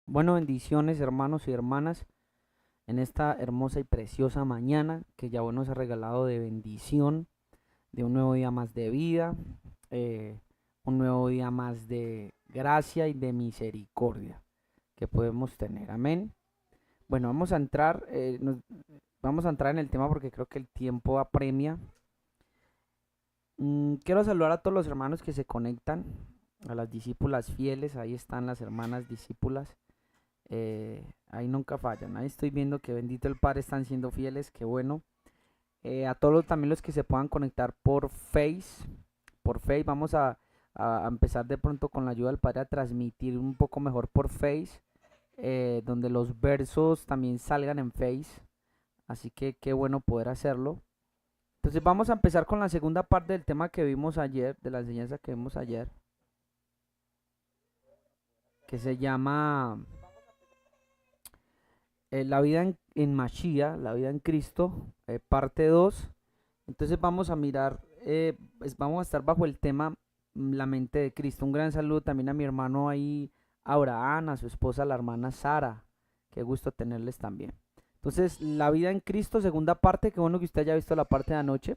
Bueno, bendiciones hermanos y hermanas en esta hermosa y preciosa mañana que Yahweh nos ha regalado de bendición, de un nuevo día más de vida, eh, un nuevo día más de gracia y de misericordia que podemos tener. Amén. Bueno, vamos a entrar en el tema porque creo que el tiempo apremia. Quiero saludar a todos los hermanos que se conectan, a las discípulas fieles, ahí están las hermanas discípulas. Ahí nunca fallan. Ahí estoy viendo que bendito el Padre están siendo fieles, qué bueno. A todos también los que se puedan conectar por Face, vamos a empezar de pronto con la ayuda del Padre a transmitir un poco mejor por Face, donde los versos también salgan en Face. Así que qué bueno poder hacerlo. Entonces vamos a empezar con la segunda parte del tema que vimos ayer, de la enseñanza que vimos ayer, que se llama la vida en Mashiach, la vida en Cristo, parte 2. Entonces vamos a mirar, vamos a estar bajo el tema la mente de Cristo. Un gran saludo también a mi hermano ahí, Abraham, a su esposa, la hermana Sara. Qué gusto tenerles también. Entonces, la vida en Cristo, segunda parte, qué bueno que usted haya visto la parte de anoche.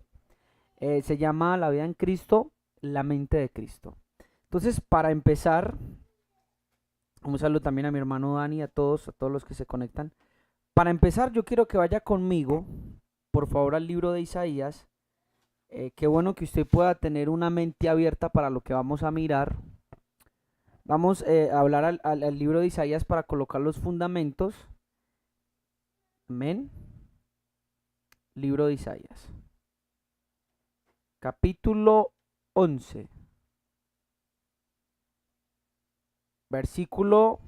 Se llama la vida en Cristo, la mente de Cristo. Entonces, para empezar, un saludo también a mi hermano Dani, a todos los que se conectan. Para empezar, yo quiero que vaya conmigo, por favor, al libro de Isaías. Qué bueno que usted pueda tener una mente abierta para lo que vamos a mirar. Vamos a hablar al libro de Isaías para colocar los fundamentos. Amén. Libro de Isaías. Capítulo 11. Versículo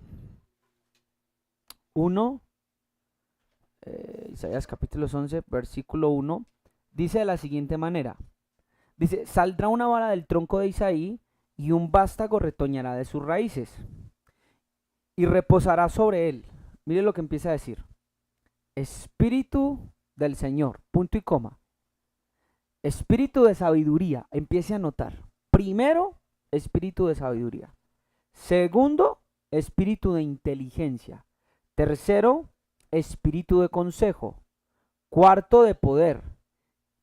1. Isaías capítulo 11, versículo 1. Dice de la siguiente manera. Dice, saldrá una vara del tronco de Isaí y un vástago retoñará de sus raíces y reposará sobre él. Mire lo que empieza a decir. Espíritu del Señor, punto y coma. Espíritu de sabiduría, empiece a notar. Primero, espíritu de sabiduría. Segundo, espíritu de inteligencia. Tercero, espíritu de consejo. Cuarto, de poder.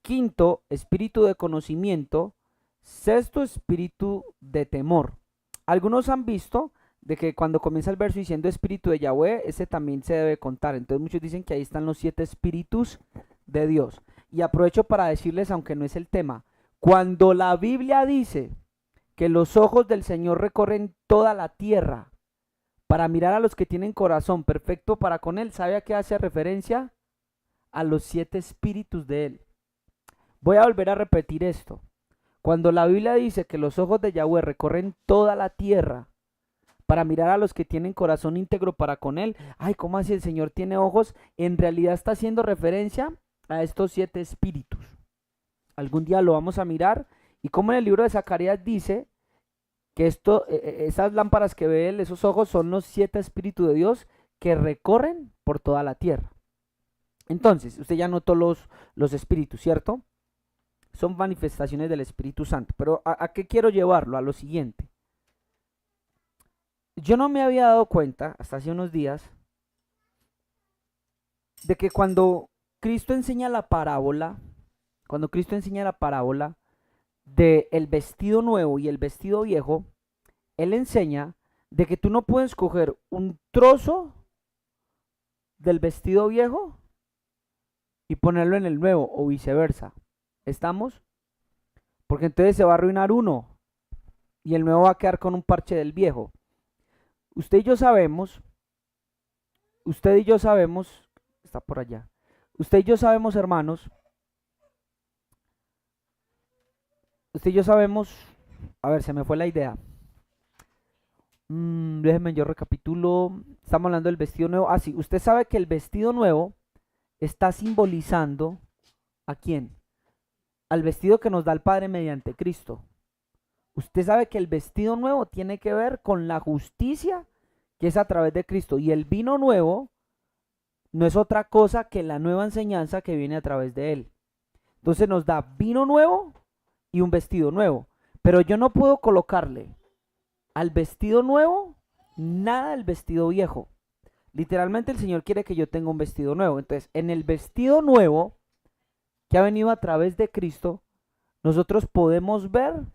Quinto, espíritu de conocimiento. Sexto, espíritu de temor. Algunos han visto de que cuando comienza el verso diciendo espíritu de Yahweh, ese también se debe contar. Entonces muchos dicen que ahí están los 7 espíritus de Dios. Y aprovecho para decirles, aunque no es el tema, cuando la Biblia dice que los ojos del Señor recorren toda la tierra para mirar a los que tienen corazón perfecto para con Él, ¿sabe a qué hace referencia? A los 7 espíritus de Él. Voy a volver a repetir esto. Cuando la Biblia dice que los ojos de Yahweh recorren toda la tierra para mirar a los que tienen corazón íntegro para con Él, ay, ¿cómo así el Señor tiene ojos? En realidad está haciendo referencia a estos 7 espíritus. Algún día lo vamos a mirar. Y como en el libro de Zacarías dice que esas lámparas que ve él, esos ojos, son los 7 espíritus de Dios que recorren por toda la tierra. Entonces, usted ya notó los espíritus, ¿cierto? Son manifestaciones del Espíritu Santo. Pero ¿a qué quiero llevarlo? A lo siguiente. Yo no me había dado cuenta, hasta hace unos días, de que cuando Cristo enseña la parábola, de el vestido nuevo y el vestido viejo, Él enseña de que tú no puedes coger un trozo del vestido viejo y ponerlo en el nuevo o viceversa. ¿Estamos? Porque entonces se va a arruinar uno y el nuevo va a quedar con un parche del viejo. Usted y yo sabemos, está por allá. Usted y yo sabemos, hermanos, a ver, se me fue la idea. Déjenme yo recapitulo. Estamos hablando del vestido nuevo. Ah, sí, usted sabe que el vestido nuevo está simbolizando ¿a quién? Al vestido que nos da el Padre mediante Cristo. Usted sabe que el vestido nuevo tiene que ver con la justicia que es a través de Cristo. Y el vino nuevo no es otra cosa que la nueva enseñanza que viene a través de él. Entonces nos da vino nuevo y un vestido nuevo. Pero yo no puedo colocarle al vestido nuevo nada del vestido viejo. Literalmente el Señor quiere que yo tenga un vestido nuevo. Entonces, en el vestido nuevo que ha venido a través de Cristo, nosotros podemos ver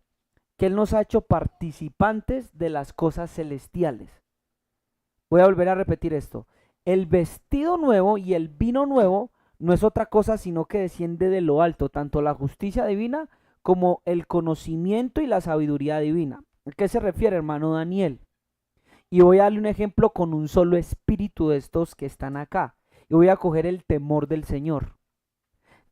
que Él nos ha hecho participantes de las cosas celestiales. Voy a volver a repetir esto. El vestido nuevo y el vino nuevo no es otra cosa sino que desciende de lo alto, tanto la justicia divina como el conocimiento y la sabiduría divina. ¿A qué se refiere, hermano Daniel? Y voy a darle un ejemplo con un solo espíritu de estos que están acá. Y voy a coger el temor del Señor.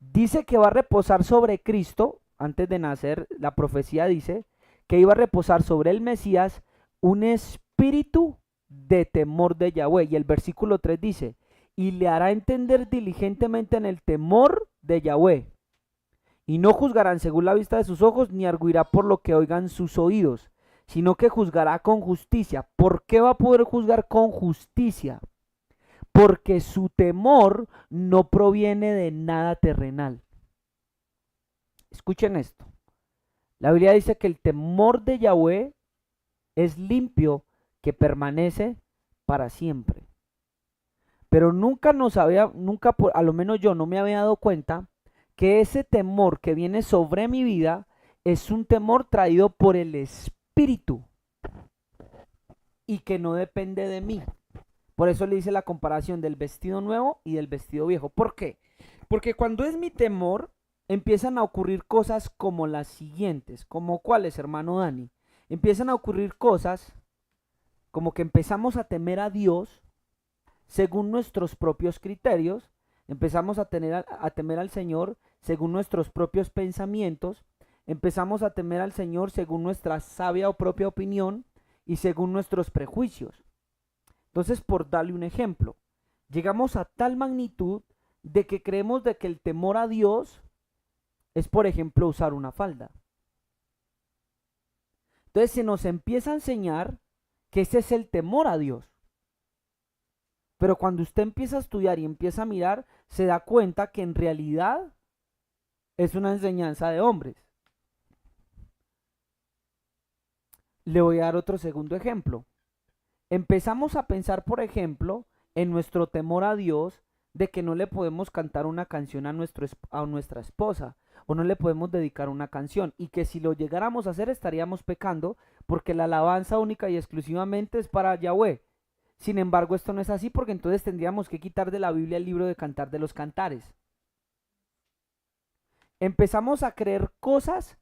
Dice que va a reposar sobre Cristo, antes de nacer, la profecía dice que iba a reposar sobre el Mesías un espíritu de temor de Yahweh. Y el versículo 3 dice, y le hará entender diligentemente en el temor de Yahweh. Y no juzgarán según la vista de sus ojos, ni arguirá por lo que oigan sus oídos, sino que juzgará con justicia. ¿Por qué va a poder juzgar con justicia? Porque su temor no proviene de nada terrenal. Escuchen esto. La Biblia dice que el temor de Yahweh es limpio, que permanece para siempre. Pero nunca a lo menos yo no me había dado cuenta que ese temor que viene sobre mi vida es un temor traído por el Espíritu y que no depende de mí. Por eso le hice la comparación del vestido nuevo y del vestido viejo. ¿Por qué? Porque cuando es mi temor, empiezan a ocurrir cosas como las siguientes. ¿Como cuáles, hermano Dani? Empiezan a ocurrir cosas como que empezamos a temer a Dios según nuestros propios criterios, empezamos a temer al Señor según nuestros propios pensamientos, empezamos a temer al Señor según nuestra sabia o propia opinión y según nuestros prejuicios. Entonces, por darle un ejemplo, llegamos a tal magnitud de que creemos de que el temor a Dios es, por ejemplo, usar una falda. Entonces se nos empieza a enseñar que ese es el temor a Dios. Pero cuando usted empieza a estudiar y empieza a mirar, se da cuenta que en realidad es una enseñanza de hombres. Le voy a dar otro segundo ejemplo. Empezamos a pensar, por ejemplo, en nuestro temor a Dios de que no le podemos cantar una canción a nuestra esposa o no le podemos dedicar una canción y que si lo llegáramos a hacer estaríamos pecando porque la alabanza única y exclusivamente es para Yahweh. Sin embargo, esto no es así porque entonces tendríamos que quitar de la Biblia el libro de Cantar de los Cantares. Empezamos a creer cosas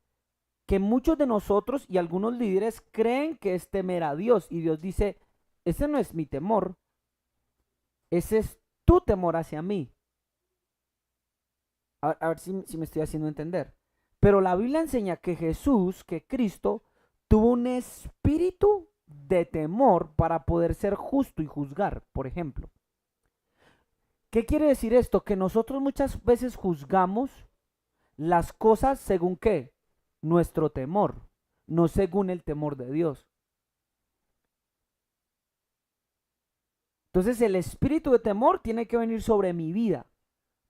que muchos de nosotros y algunos líderes creen que es temer a Dios. Y Dios dice, ese no es mi temor, ese es tu temor hacia mí. A ver si me estoy haciendo entender. Pero la Biblia enseña que Jesús, que Cristo, tuvo un espíritu de temor para poder ser justo y juzgar, por ejemplo. ¿Qué quiere decir esto? Que nosotros muchas veces juzgamos las cosas según qué? Nuestro temor, no según el temor de Dios. Entonces el espíritu de temor tiene que venir sobre mi vida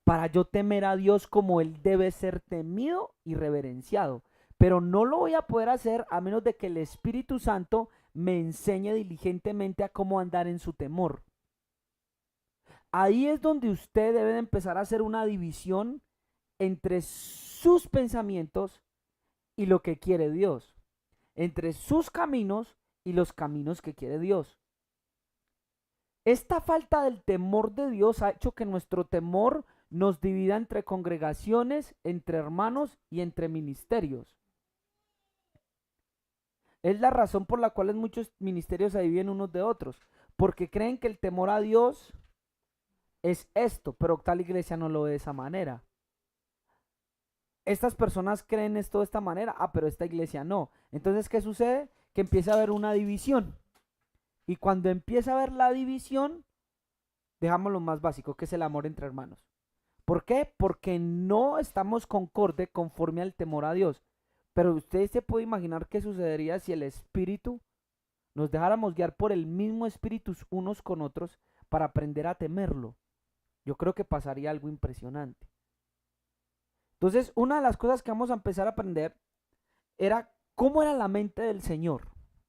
para yo temer a Dios como Él debe ser temido y reverenciado. Pero no lo voy a poder hacer a menos de que el Espíritu Santo me enseñe diligentemente a cómo andar en su temor. Ahí es donde usted debe de empezar a hacer una división entre sus pensamientos y lo que quiere Dios, entre sus caminos y los caminos que quiere Dios. Esta falta del temor de Dios ha hecho que nuestro temor nos divida entre congregaciones, entre hermanos y entre ministerios. Es la razón por la cual en muchos ministerios se dividen unos de otros, porque creen que el temor a Dios es esto, pero tal iglesia no lo ve de esa manera. Estas personas creen esto de esta manera, pero esta iglesia no. Entonces, ¿qué sucede? Que empieza a haber una división. Y cuando empieza a haber la división, dejamos lo más básico, que es el amor entre hermanos. ¿Por qué? Porque no estamos concorde conforme al temor a Dios. Pero usted se puede imaginar qué sucedería si el Espíritu nos dejáramos guiar por el mismo Espíritu unos con otros para aprender a temerlo. Yo creo que pasaría algo impresionante. Entonces, una de las cosas que vamos a empezar a aprender era cómo era la mente del Señor.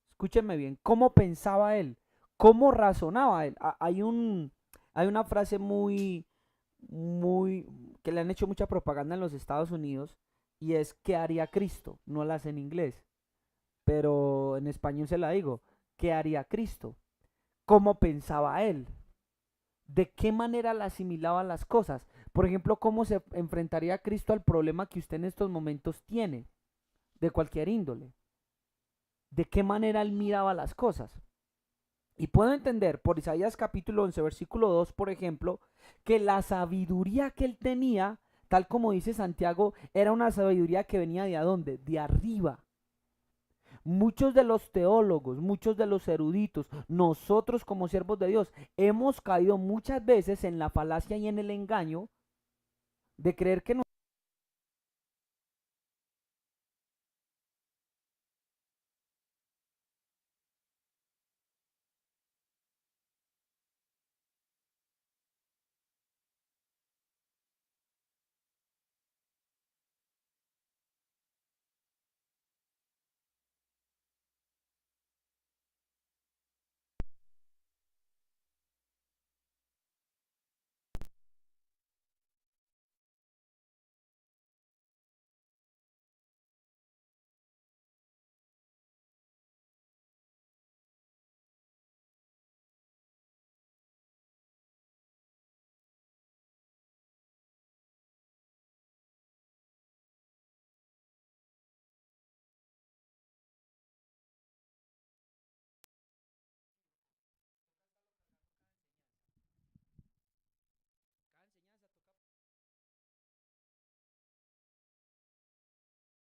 Escúchenme bien, cómo pensaba Él, ¿Cómo razonaba él? Hay una frase que le han hecho mucha propaganda en los Estados Unidos y es ¿qué haría Cristo? No la hace en inglés, pero en español se la digo. ¿Qué haría Cristo? ¿Cómo pensaba él? ¿De qué manera la asimilaba las cosas? Por ejemplo, ¿cómo se enfrentaría Cristo al problema que usted en estos momentos tiene? De cualquier índole. ¿De qué manera él miraba las cosas? Y puedo entender por Isaías capítulo 11, versículo 2, por ejemplo, que la sabiduría que él tenía, tal como dice Santiago, era una sabiduría que venía de dónde? De arriba. Muchos de los teólogos, muchos de los eruditos, nosotros como siervos de Dios, hemos caído muchas veces en la falacia y en el engaño de creer que no.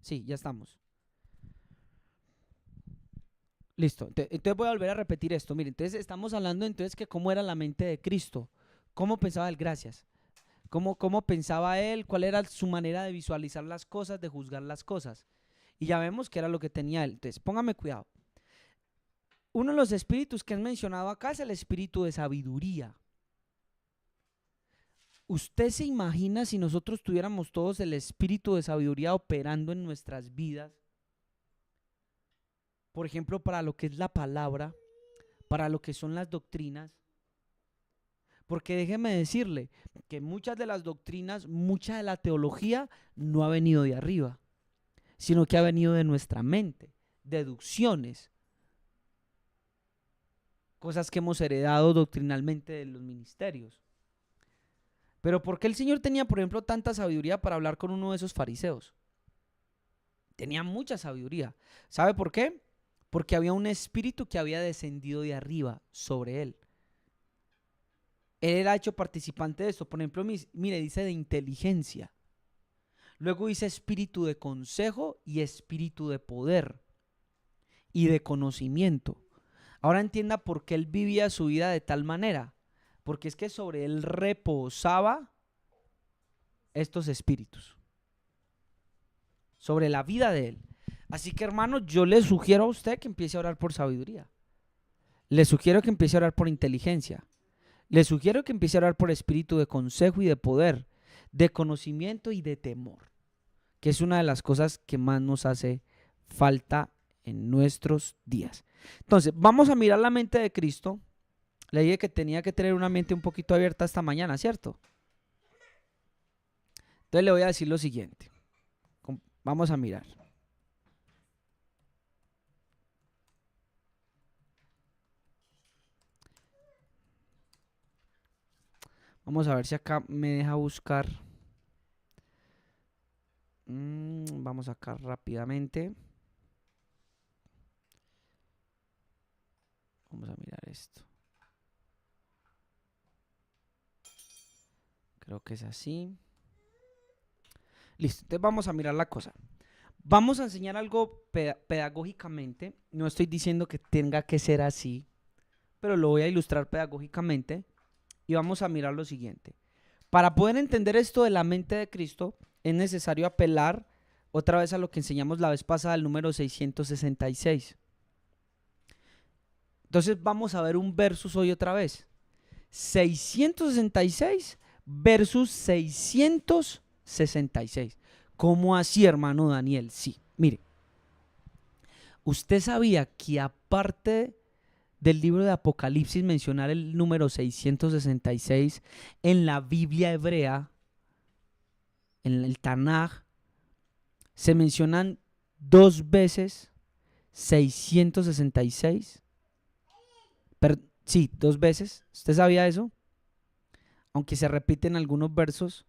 Sí, ya estamos. Listo. Entonces voy a volver a repetir esto. Miren, entonces estamos hablando entonces que cómo era la mente de Cristo. ¿Cómo pensaba él? Gracias. ¿Cómo pensaba él? ¿Cuál era su manera de visualizar las cosas, de juzgar las cosas? Y ya vemos que era lo que tenía él. Entonces, póngame cuidado. Uno de los espíritus que han mencionado acá es el espíritu de sabiduría. ¿Usted se imagina si nosotros tuviéramos todos el espíritu de sabiduría operando en nuestras vidas? Por ejemplo, para lo que es la palabra, para lo que son las doctrinas. Porque déjeme decirle que muchas de las doctrinas, mucha de la teología no ha venido de arriba, sino que ha venido de nuestra mente, deducciones, cosas que hemos heredado doctrinalmente de los ministerios. Pero ¿por qué el Señor tenía, por ejemplo, tanta sabiduría para hablar con uno de esos fariseos? Tenía mucha sabiduría. ¿Sabe por qué? Porque había un espíritu que había descendido de arriba sobre él. Él era hecho participante de esto. Por ejemplo, mire, dice de inteligencia. Luego dice espíritu de consejo y espíritu de poder y de conocimiento. Ahora entienda por qué él vivía su vida de tal manera. Porque es que sobre él reposaba estos espíritus. Sobre la vida de él. Así que, hermano, yo le sugiero a usted que empiece a orar por sabiduría. Le sugiero que empiece a orar por inteligencia. Le sugiero que empiece a orar por espíritu de consejo y de poder, de conocimiento y de temor, que es una de las cosas que más nos hace falta en nuestros días. Entonces, vamos a mirar la mente de Cristo. Le dije que tenía que tener una mente un poquito abierta esta mañana, ¿cierto? Entonces le voy a decir lo siguiente. Vamos a mirar. Vamos a ver si acá me deja buscar. Vamos acá rápidamente. Vamos a mirar esto. Creo que es así. Listo, entonces vamos a mirar la cosa. Vamos a enseñar algo pedagógicamente. No estoy diciendo que tenga que ser así, pero lo voy a ilustrar pedagógicamente. Y vamos a mirar lo siguiente. Para poder entender esto de la mente de Cristo, es necesario apelar otra vez a lo que enseñamos la vez pasada, el número 666. Entonces vamos a ver un versus hoy otra vez. 666 versus 666. ¿Cómo así, hermano Daniel? Sí, mire. Usted sabía que aparte del libro de Apocalipsis mencionar el número 666 en la Biblia hebrea, en el Tanaj, se mencionan 2 veces 666. Sí, 2 veces. ¿Usted sabía eso? Aunque se repiten algunos versos.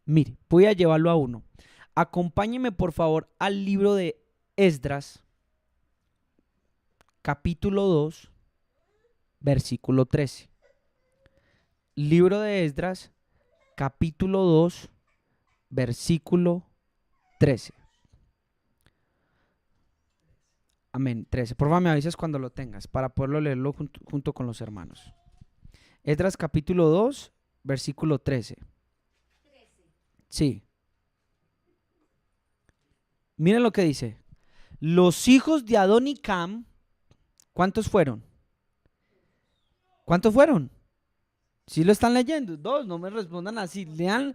Mire, voy a llevarlo a uno. Acompáñeme por favor al libro de Esdras, capítulo 2, versículo 13. Libro de Esdras, capítulo 2, versículo 13. Amén, 13. Por favor, me avisas cuando lo tengas para poderlo leerlo junto con los hermanos. Esdras capítulo 2, versículo 13. Sí. Miren lo que dice. Los hijos de Adonicam, ¿cuántos fueron? ¿Cuántos fueron? Si lo están leyendo, 2, no me respondan así. Lean,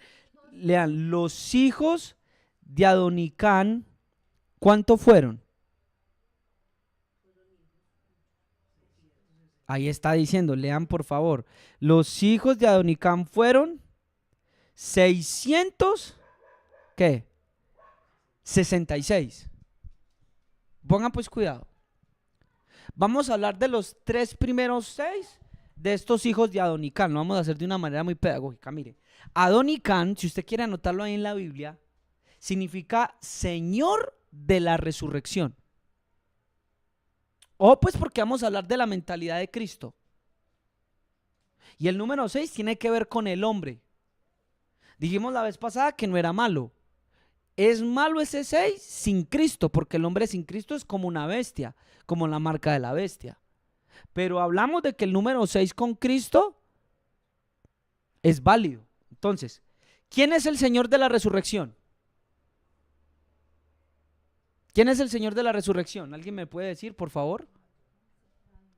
los hijos de Adonicam, ¿cuántos fueron? Ahí está diciendo, lean por favor. Los hijos de Adonicam fueron 600, ¿qué? 66. Pongan pues cuidado. Vamos a hablar de los 3 primeros 6 de estos hijos de Adonicam. Lo vamos a hacer de una manera muy pedagógica. Mire, Adonicam, si usted quiere anotarlo ahí en la Biblia, significa Señor de la resurrección. Pues porque vamos a hablar de la mentalidad de Cristo. Y el número 6 tiene que ver con el hombre. Dijimos la vez pasada que no era malo. Es malo ese 6 sin Cristo, porque el hombre sin Cristo es como una bestia, como la marca de la bestia. Pero hablamos de que el número 6 con Cristo es válido. Entonces, ¿quién es el Señor de la resurrección? ¿Quién es el Señor de la resurrección? ¿Alguien me puede decir, por favor?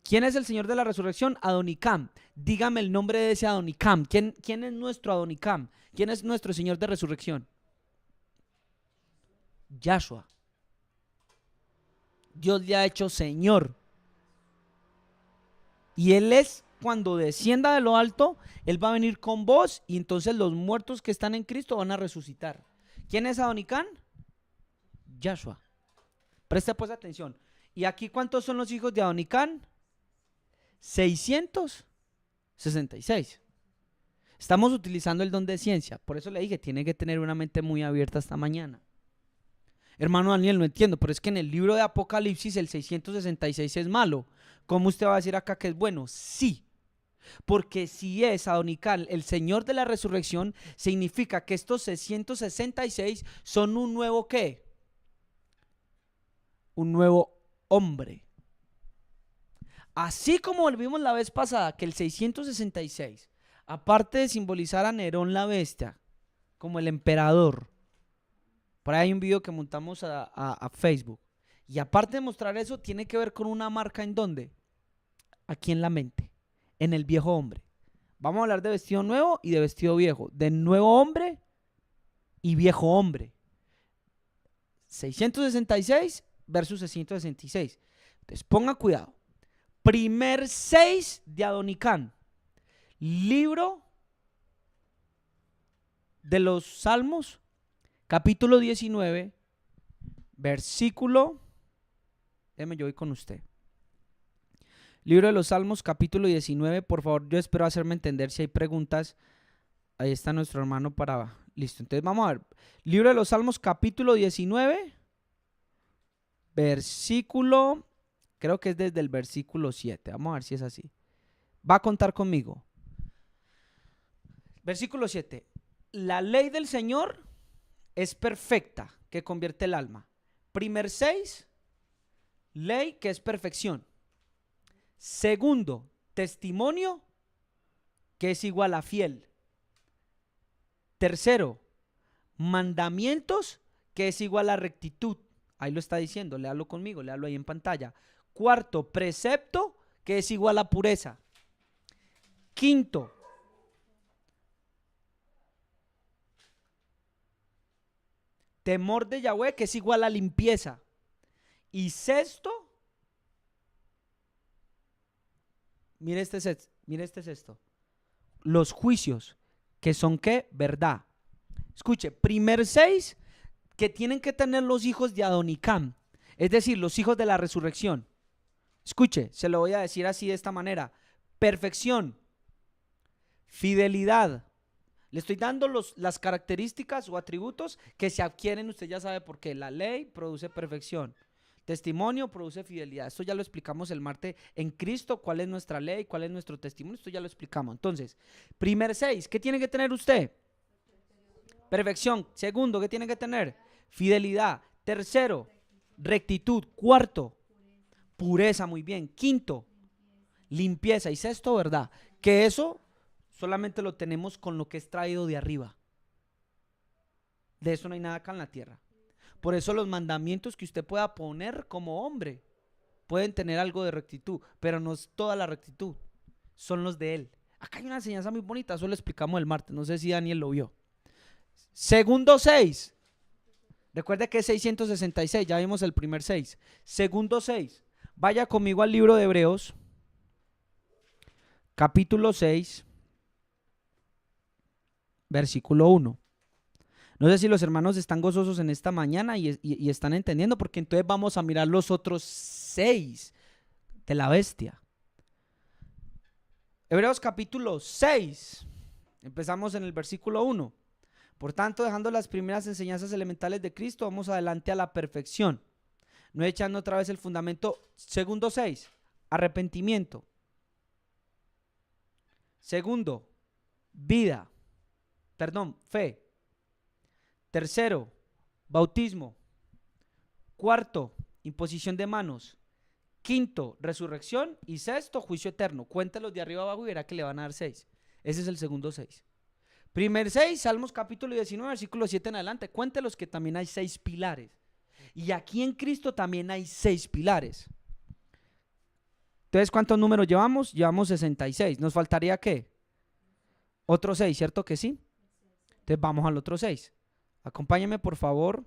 ¿Quién es el Señor de la resurrección? Adonicam. Dígame el nombre de ese Adonicam. ¿Quién es nuestro Adonicam? ¿Quién es nuestro Señor de resurrección? Yahshua. Dios le ha hecho Señor. Y Él es, cuando descienda de lo alto, Él va a venir con vos y entonces los muertos que están en Cristo van a resucitar. ¿Quién es Adonicam? Yahshua. Presta pues atención. ¿Y aquí cuántos son los hijos de Adonicam? 666. Estamos utilizando el don de ciencia. Por eso le dije, tiene que tener una mente muy abierta esta mañana. Hermano Daniel, no entiendo, pero es que en el libro de Apocalipsis el 666 es malo. ¿Cómo usted va a decir acá que es bueno? Sí, porque si es Adonicam el Señor de la resurrección, significa que estos 666 son un nuevo ¿qué? Un nuevo hombre. Así como vimos la vez pasada que el 666, aparte de simbolizar a Nerón la bestia, como el emperador, por ahí hay un video que montamos a Facebook, y aparte de mostrar eso, tiene que ver con una marca ¿en dónde? Aquí en la mente, en el viejo hombre. Vamos a hablar de vestido nuevo y de vestido viejo, de nuevo hombre y viejo hombre. 666 versus 666. Entonces ponga cuidado. Primer 6 de Adonicam. Libro de los Salmos, capítulo 19, versículo. Déjeme, yo voy con usted. Libro de los Salmos, capítulo 19. Por favor, yo espero hacerme entender si hay preguntas. Ahí está nuestro hermano para. Listo, entonces vamos a ver. Libro de los Salmos, capítulo 19, versículo. Creo que es desde el versículo 7. Vamos a ver si es así. Va a contar conmigo. Versículo 7. La ley del Señor es perfecta, que convierte el alma. Primer 6, ley que es perfección. Segundo, testimonio que es igual a fiel. Tercero, mandamientos que es igual a rectitud. Ahí lo está diciendo, léalo conmigo, léalo ahí en pantalla. Cuarto, precepto que es igual a pureza. Quinto, temor de Yahweh que es igual a limpieza. Y sexto, Mire este es esto. Los juicios, que son ¿qué? Verdad. Escuche, primer 6, que tienen que tener los hijos de Adonicam, es decir, los hijos de la resurrección. Escuche, se lo voy a decir así de esta manera. Perfección, fidelidad. Le estoy dando las características o atributos que se adquieren, usted ya sabe por qué. La ley produce perfección. Testimonio produce fidelidad. Esto ya lo explicamos el martes en Cristo, cuál es nuestra ley, cuál es nuestro testimonio. Esto ya lo explicamos. Entonces, primer 6, ¿qué tiene que tener usted? Perfección. Segundo, ¿qué tiene que tener? Fidelidad. Tercero, rectitud. Cuarto, pureza. Muy bien. Quinto, limpieza. Y sexto, verdad. Que eso solamente lo tenemos con lo que es traído de arriba. De eso no hay nada acá en la tierra. Por eso los mandamientos que usted pueda poner como hombre pueden tener algo de rectitud, pero no es toda la rectitud, son los de él. Acá hay una enseñanza muy bonita, eso lo explicamos el martes, no sé si Daniel lo vio. Segundo 6, recuerde que es 666, ya vimos el primer 6. Segundo 6, vaya conmigo al libro de Hebreos, capítulo 6, versículo 1. No sé si los hermanos están gozosos en esta mañana y están entendiendo, porque entonces vamos a mirar los otros 6 de la bestia. Hebreos capítulo 6, empezamos en el versículo 1. Por tanto, dejando las primeras enseñanzas elementales de Cristo, vamos adelante a la perfección, no echando otra vez el fundamento. Segundo 6, arrepentimiento. Segundo, fe. Tercero, bautismo. Cuarto, imposición de manos. Quinto, resurrección. Y sexto, juicio eterno. Cuéntalos de arriba abajo y verá que le van a dar 6. Ese es el segundo 6. Primer 6, Salmos capítulo 19, versículo 7 en adelante. Cuéntelos que también hay 6 pilares. Y aquí en Cristo también hay 6 pilares. Entonces, ¿cuántos números llevamos? Llevamos 66. ¿Nos faltaría qué? Otro 6, ¿cierto que sí? Entonces vamos al otro 6. Acompáñame, por favor.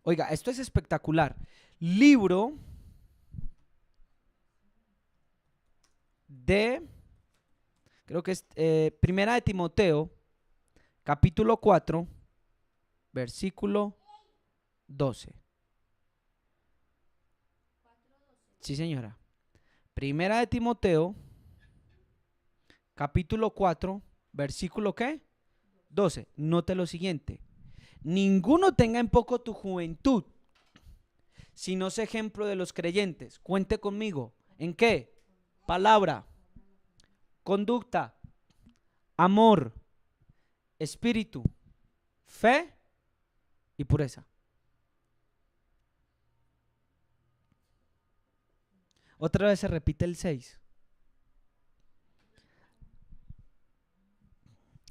Oiga, esto es espectacular. Libro de, creo que es Primera de Timoteo, capítulo 4, versículo 12. Sí, señora. Primera de Timoteo, capítulo 4, versículo ¿qué? 12. Note lo siguiente. Ninguno tenga en poco tu juventud, sino sé ejemplo de los creyentes. Cuente conmigo. ¿En qué? Palabra, conducta, amor, espíritu, fe y pureza. Otra vez se repite el 6.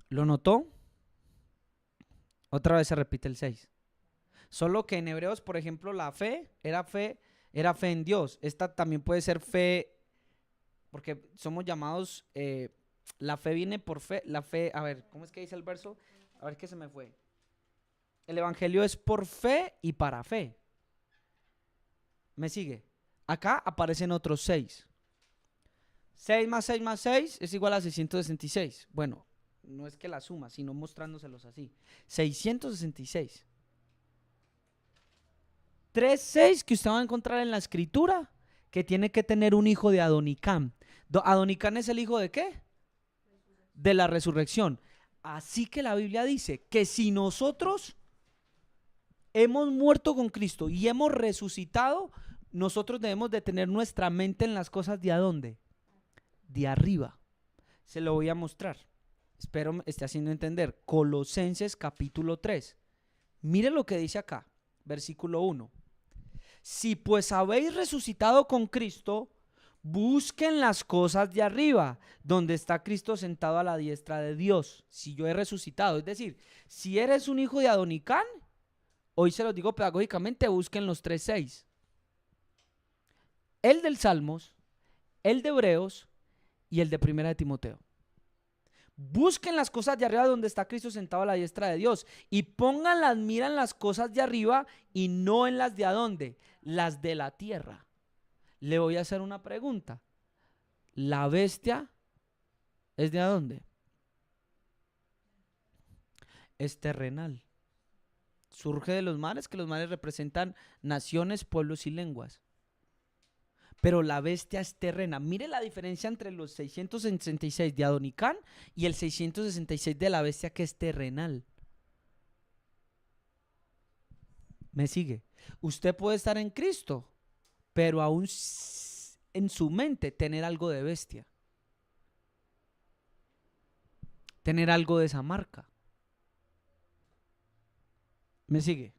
¿Lo notó? Otra vez se repite el 6. Solo que en Hebreos, por ejemplo, la fe era fe en Dios. Esta también puede ser fe, porque somos llamados, la fe viene por fe, la fe, a ver, ¿cómo es que dice el verso? A ver, que se me fue. El evangelio es por fe y para fe. ¿Me sigue? Acá aparecen otros 6. 6 más 6 más 6 es igual a 666. Bueno, no es que la suma, sino mostrándoselos así. 666. 3 6 que usted va a encontrar en la escritura, que tiene que tener un hijo de Adonicam. ¿Adonicam es el hijo de qué? De la resurrección. Así que la Biblia dice que si nosotros hemos muerto con Cristo y hemos resucitado, nosotros debemos de tener nuestra mente en las cosas de ¿adónde? De arriba. Se lo voy a mostrar. Espero me esté haciendo entender. Colosenses capítulo 3. Mire lo que dice acá, versículo 1. Si pues habéis resucitado con Cristo, busquen las cosas de arriba, donde está Cristo sentado a la diestra de Dios. Si yo he resucitado, es decir, si eres un hijo de Adonicam, hoy se los digo pedagógicamente, busquen los 3:6. El del Salmos, el de Hebreos y el de Primera de Timoteo. Busquen las cosas de arriba donde está Cristo sentado a la diestra de Dios. Y pongan las miras en las cosas de arriba y no en las de adonde, las de la tierra. Le voy a hacer una pregunta. ¿La bestia es de adonde? Es terrenal. Surge de los mares, que los mares representan naciones, pueblos y lenguas. Pero la bestia es terrena. Mire la diferencia entre los 666 de Adonicán y el 666 de la bestia, que es terrenal. ¿Me sigue? Usted puede estar en Cristo, pero aún en su mente tener algo de bestia. Tener algo de esa marca. ¿Me sigue?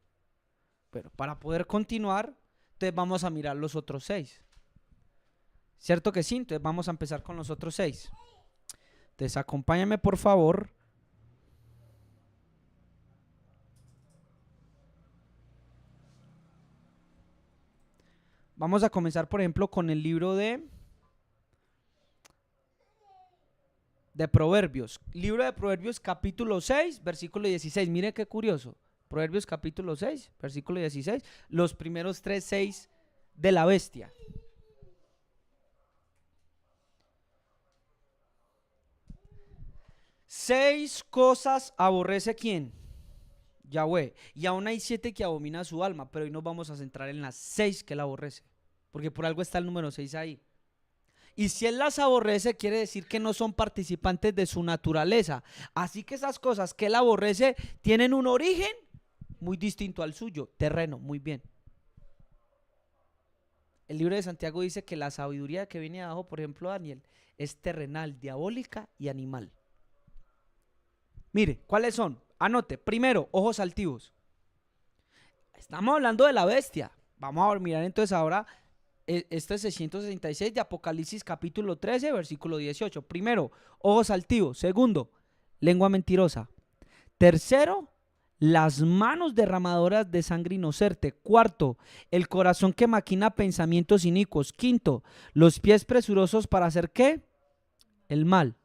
Pero para poder continuar, entonces vamos a mirar los otros 6. ¿Cierto que sí? Entonces vamos a empezar con los otros 6. Entonces acompáñame por favor. Vamos a comenzar, por ejemplo, con el libro de Proverbios. Libro de Proverbios, capítulo 6, versículo 16. Mire qué curioso. Proverbios, capítulo 6, versículo 16. Los primeros 6 de la bestia. Seis cosas aborrece ¿quién? Yahweh. Y aún hay 7 que abomina su alma, pero hoy nos vamos a centrar en las 6 que él aborrece, porque por algo está el número 6 ahí. Y si él las aborrece, quiere decir que no son participantes de su naturaleza. Así que esas cosas que él aborrece tienen un origen muy distinto al suyo, terreno, muy bien. El libro de Santiago dice que la sabiduría que viene de abajo, por ejemplo, Daniel, es terrenal, diabólica y animal. Mire, ¿cuáles son? Anote. Primero, ojos altivos. Estamos hablando de la bestia. Vamos a mirar entonces ahora este 666 de Apocalipsis capítulo 13, versículo 18. Primero, ojos altivos. Segundo, lengua mentirosa. Tercero, las manos derramadoras de sangre inocente. Cuarto, el corazón que maquina pensamientos inicuos. Quinto, los pies presurosos para hacer ¿qué? El mal.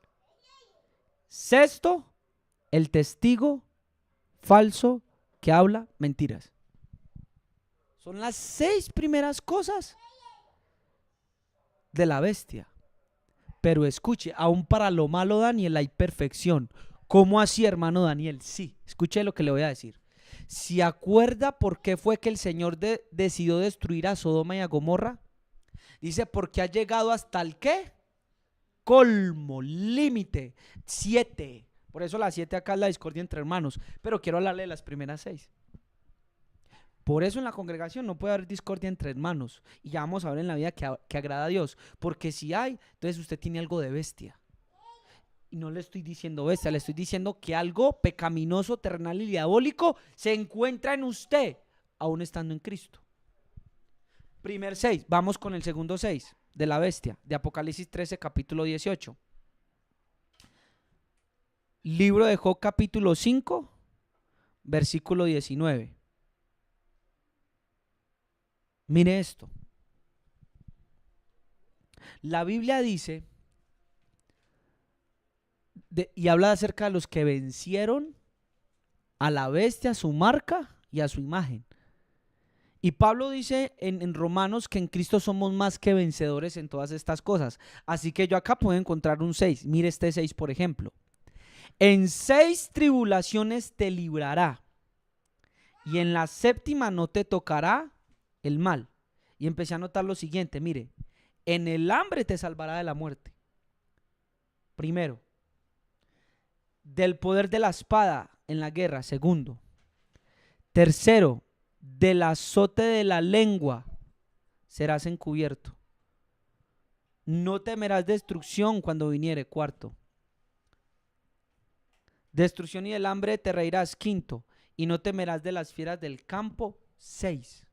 Sexto, el testigo falso que habla mentiras. Son las 6 primeras cosas de la bestia. Pero escuche, aún para lo malo, Daniel, hay perfección. ¿Cómo así, hermano Daniel? Sí, escuche lo que le voy a decir. ¿Se acuerda por qué fue que el Señor decidió destruir a Sodoma y a Gomorra? Dice, porque ha llegado hasta el ¿qué? Colmo, límite, 7. Por eso la 7 acá es la discordia entre hermanos. Pero quiero hablarle de las primeras 6. Por eso en la congregación no puede haber discordia entre hermanos. Y ya vamos a ver en la vida que agrada a Dios. Porque si hay, entonces usted tiene algo de bestia. Y no le estoy diciendo bestia, le estoy diciendo que algo pecaminoso, terrenal y diabólico se encuentra en usted, aún estando en Cristo. Primer 6, vamos con el segundo 6 de la bestia, de Apocalipsis 13, capítulo 18. Libro de Job, capítulo 5, versículo 19. Mire esto. La Biblia dice, y habla acerca de los que vencieron a la bestia, a su marca y a su imagen. Y Pablo dice en Romanos que en Cristo somos más que vencedores en todas estas cosas. Así que yo acá puedo encontrar un 6. Mire este 6, por ejemplo. En 6 tribulaciones te librará, y en la séptima no te tocará el mal. Y empecé a notar lo siguiente, mire. En el hambre te salvará de la muerte. Primero. Del poder de la espada en la guerra. Segundo. Tercero. Del azote de la lengua serás encubierto. No temerás destrucción cuando viniere. Cuarto. Destrucción y del hambre te reirás. Quinto. Y no temerás de las fieras del campo. 6.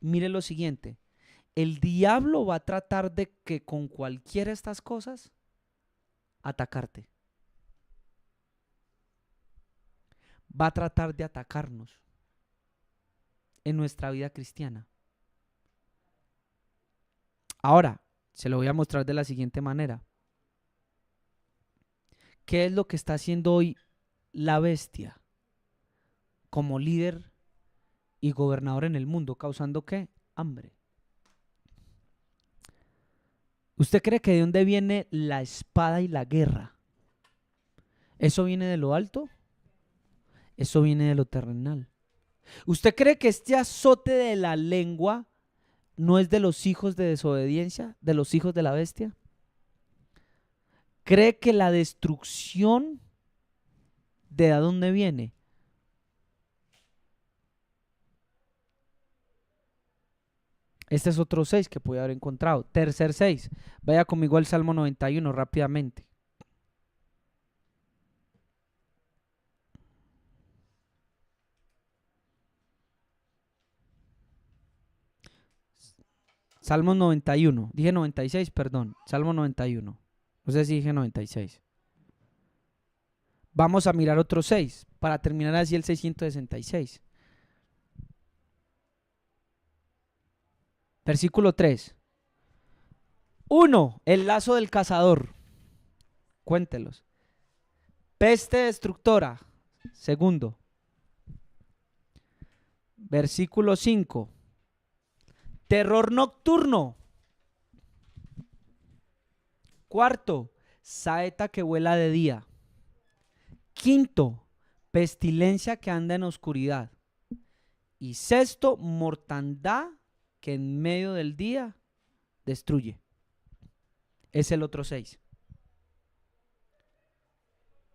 Mire lo siguiente. El diablo va a tratar de que con cualquiera de estas cosas atacarte. Va a tratar de atacarnos en nuestra vida cristiana. Ahora, se lo voy a mostrar de la siguiente manera. ¿qué es lo que está haciendo hoy la bestia como líder y gobernador en el mundo? ¿Causando qué? Hambre. ¿Usted cree que de dónde viene la espada y la guerra? ¿Eso viene de lo alto? Eso viene de lo terrenal. ¿Usted cree que este azote de la lengua no es de los hijos de desobediencia, de los hijos de la bestia? ¿Cree que la destrucción de dónde viene? Este es otro 6 que puede haber encontrado. Tercer 6. Vaya conmigo al Salmo 91 rápidamente. Salmo 91. Dije 96, perdón. Salmo 91. No sé si dije 96. Vamos a mirar otro 6 para terminar así el 666. Versículo 3. 1. El lazo del cazador. Cuéntelos. Peste destructora. Segundo. Versículo 5. Terror nocturno. Cuarto. Saeta que vuela de día. Quinto. Pestilencia que anda en oscuridad. Y sexto. Mortandad que en medio del día destruye. Es el otro 6.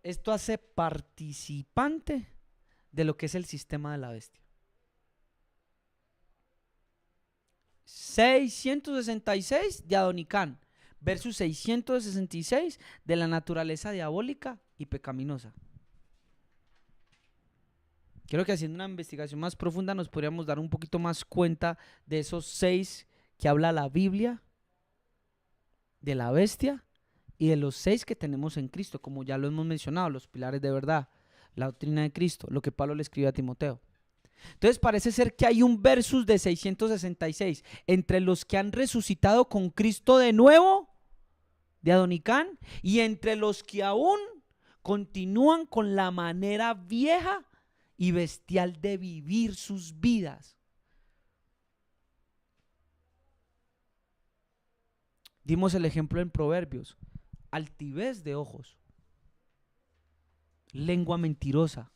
Esto hace participante de lo que es el sistema de la bestia. 666 de Adonicán versus 666 de la naturaleza diabólica y pecaminosa. Creo que haciendo una investigación más profunda nos podríamos dar un poquito más cuenta de esos 6 que habla la Biblia, de la bestia, y de los 6 que tenemos en Cristo, como ya lo hemos mencionado, los pilares de verdad, la doctrina de Cristo, lo que Pablo le escribió a Timoteo. Entonces parece ser que hay un versus de 666 entre los que han resucitado con Cristo de nuevo, de Adonicán, y entre los que aún continúan con la manera vieja y bestial de vivir sus vidas. Dimos el ejemplo en Proverbios: altivez de ojos, lengua mentirosa.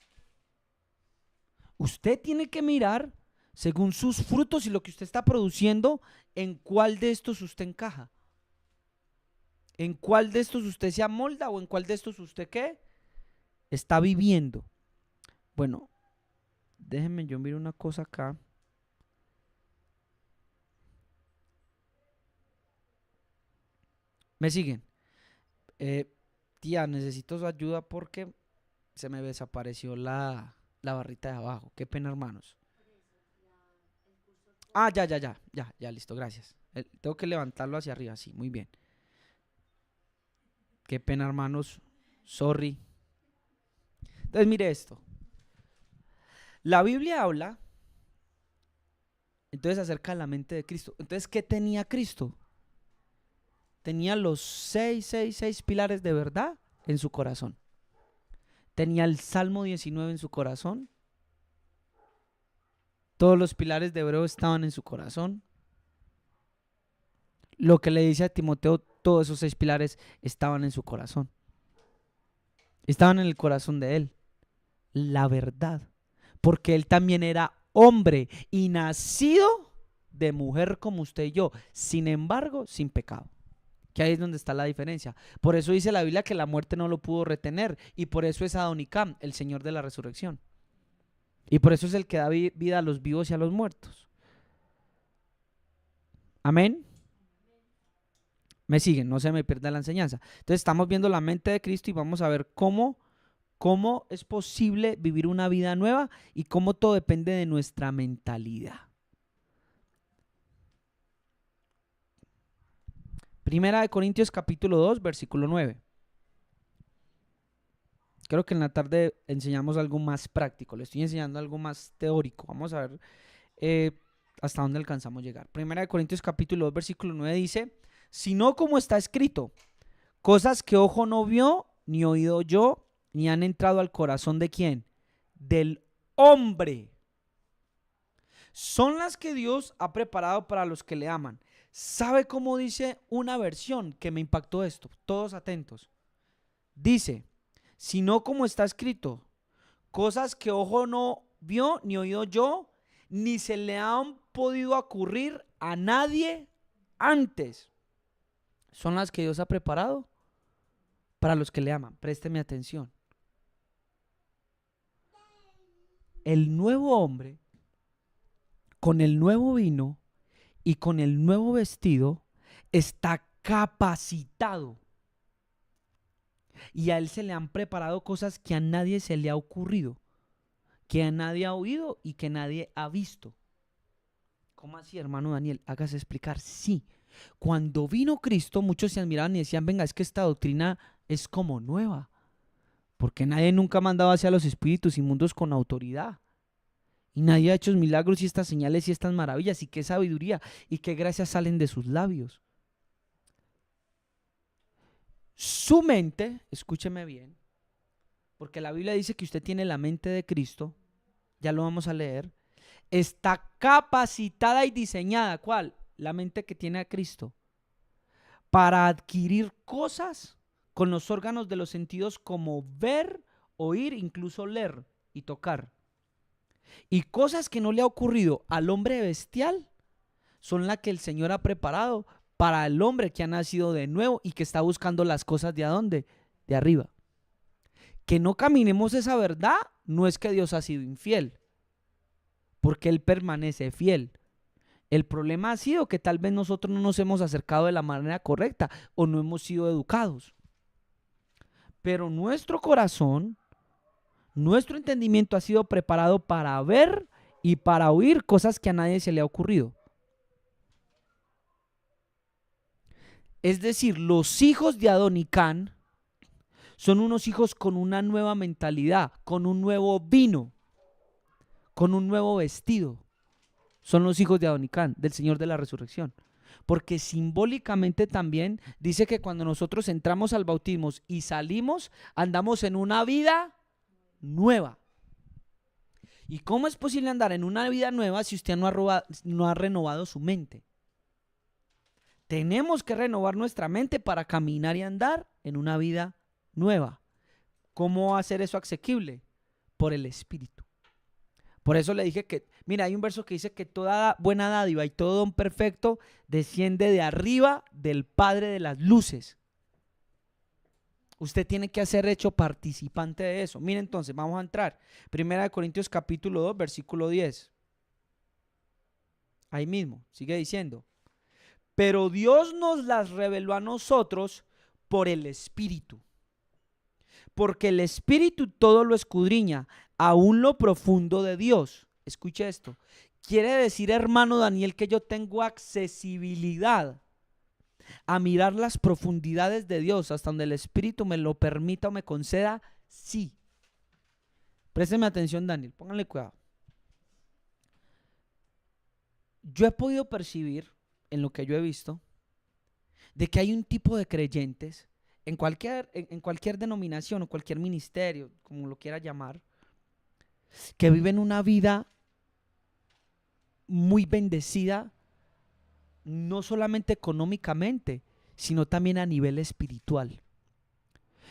Usted tiene que mirar según sus frutos y lo que usted está produciendo, en cuál de estos usted encaja, en cuál de estos usted se amolda o en cuál de estos usted ¿qué? Está viviendo. Bueno, déjenme yo mirar una cosa acá. ¿Me siguen? Tía, necesito su ayuda porque se me desapareció la barrita de abajo. Qué pena, hermanos. Ah, ya, listo, gracias. Tengo que levantarlo hacia arriba, sí, muy bien. Qué pena, hermanos. Sorry. Entonces, mire esto. La Biblia habla entonces acerca de la mente de Cristo. Entonces, ¿qué tenía Cristo? Tenía los 6 pilares de verdad en su corazón. Tenía el Salmo 19 en su corazón. Todos los pilares de Hebreo estaban en su corazón. Lo que le dice a Timoteo, todos esos 6 pilares estaban en su corazón. Estaban en el corazón de él. La verdad. Porque él también era hombre y nacido de mujer como usted y yo. Sin embargo, sin pecado. Que ahí es donde está la diferencia. Por eso dice la Biblia que la muerte no lo pudo retener. Y por eso es Adonicam, el Señor de la resurrección. Y por eso es el que da vida a los vivos y a los muertos. Amén. Me siguen, no se me pierda la enseñanza. Entonces estamos viendo la mente de Cristo y vamos a ver cómo es posible vivir una vida nueva y cómo todo depende de nuestra mentalidad. Primera de Corintios capítulo 2, versículo 9. Creo que en la tarde enseñamos algo más práctico, le estoy enseñando algo más teórico. Vamos a ver hasta dónde alcanzamos a llegar. Primera de Corintios capítulo 2, versículo 9 dice: sino como está escrito, cosas que ojo no vio, ni oído yo, ni han entrado al corazón de ¿quién? Del hombre. Son las que Dios ha preparado para los que le aman. ¿Sabe cómo dice una versión que me impactó esto? Todos atentos. Dice, sino como está escrito, cosas que ojo no vio, ni oído yo, ni se le han podido ocurrir a nadie antes. Son las que Dios ha preparado para los que le aman. Présteme atención. El nuevo hombre, con el nuevo vino y con el nuevo vestido, está capacitado. Y a él se le han preparado cosas que a nadie se le ha ocurrido, que a nadie ha oído y que nadie ha visto. ¿Cómo así, hermano Daniel? Hágase explicar. Sí, cuando vino Cristo, muchos se admiraban y decían, venga, es que esta doctrina es como nueva, porque nadie nunca ha mandado hacia los espíritus inmundos con autoridad. Y nadie ha hecho milagros y estas señales y estas maravillas, y qué sabiduría y qué gracias salen de sus labios. Su mente, escúcheme bien, porque la Biblia dice que usted tiene la mente de Cristo, ya lo vamos a leer, está capacitada y diseñada, ¿cuál? La mente que tiene a Cristo, para adquirir cosas con los órganos de los sentidos como ver, oír, incluso leer y tocar. Y cosas que no le ha ocurrido al hombre bestial son las que el Señor ha preparado para el hombre que ha nacido de nuevo y que está buscando las cosas de ¿adónde? De arriba. Que no caminemos esa verdad no es que Dios ha sido infiel, porque Él permanece fiel. El problema ha sido que tal vez nosotros no nos hemos acercado de la manera correcta o no hemos sido educados. Pero nuestro corazón, nuestro entendimiento ha sido preparado para ver y para oír cosas que a nadie se le ha ocurrido. Es decir, los hijos de Adonicán son unos hijos con una nueva mentalidad, con un nuevo vino, con un nuevo vestido. Son los hijos de Adonicán, del Señor de la Resurrección. Porque simbólicamente también dice que cuando nosotros entramos al bautismo y salimos, andamos en una vida nueva. ¿Y cómo es posible andar en una vida nueva si usted no ha renovado su mente? Tenemos que renovar nuestra mente para caminar y andar en una vida nueva. ¿Cómo hacer eso asequible? Por el Espíritu. Por eso le dije que, mira, hay un verso que dice que toda buena dádiva y todo don perfecto desciende de arriba del Padre de las luces. Usted tiene que ser hecho participante de eso. Mire entonces, vamos a entrar. 1 Corintios capítulo 2, versículo 10. Ahí mismo, sigue diciendo. Pero Dios nos las reveló a nosotros por el Espíritu. Porque el Espíritu todo lo escudriña, aún lo profundo de Dios. Escuche esto. Quiere decir, hermano Daniel, que yo tengo accesibilidad a mirar las profundidades de Dios hasta donde el Espíritu me lo permita o me conceda. Sí. Présteme atención, Daniel, pónganle cuidado. Yo he podido percibir, en lo que yo he visto, de que hay un tipo de creyentes en cualquier denominación o cualquier ministerio, como lo quiera llamar, que viven una vida muy bendecida, no solamente económicamente, sino también a nivel espiritual.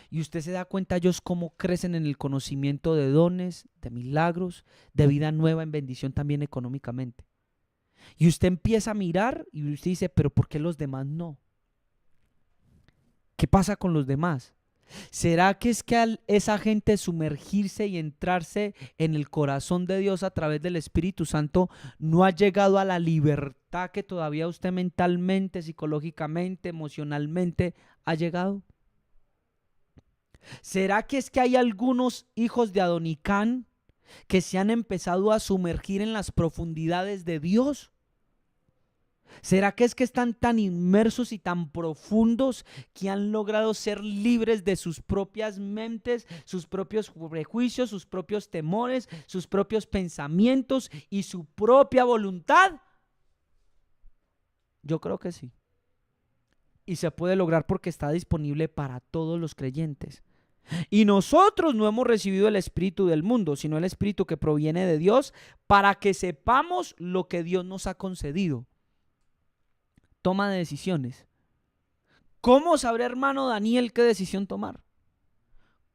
Y usted se da cuenta ellos cómo crecen en el conocimiento de dones, de milagros, de vida nueva en bendición también económicamente. Y usted empieza a mirar y usted dice, pero ¿por qué los demás no? ¿Qué pasa con los demás? ¿Será que es que al esa gente sumergirse y entrarse en el corazón de Dios a través del Espíritu Santo no ha llegado a la libertad que todavía usted mentalmente, psicológicamente, emocionalmente ha llegado? ¿Será que es que hay algunos hijos de Adonicán que se han empezado a sumergir en las profundidades de Dios? ¿Será que es que están tan inmersos y tan profundos que han logrado ser libres de sus propias mentes, sus propios prejuicios, sus propios temores, sus propios pensamientos y su propia voluntad? Yo creo que sí. Y se puede lograr porque está disponible para todos los creyentes. Y nosotros no hemos recibido el espíritu del mundo, sino el espíritu que proviene de Dios, para que sepamos lo que Dios nos ha concedido. Toma de decisiones. ¿Cómo sabrá, hermano Daniel, qué decisión tomar?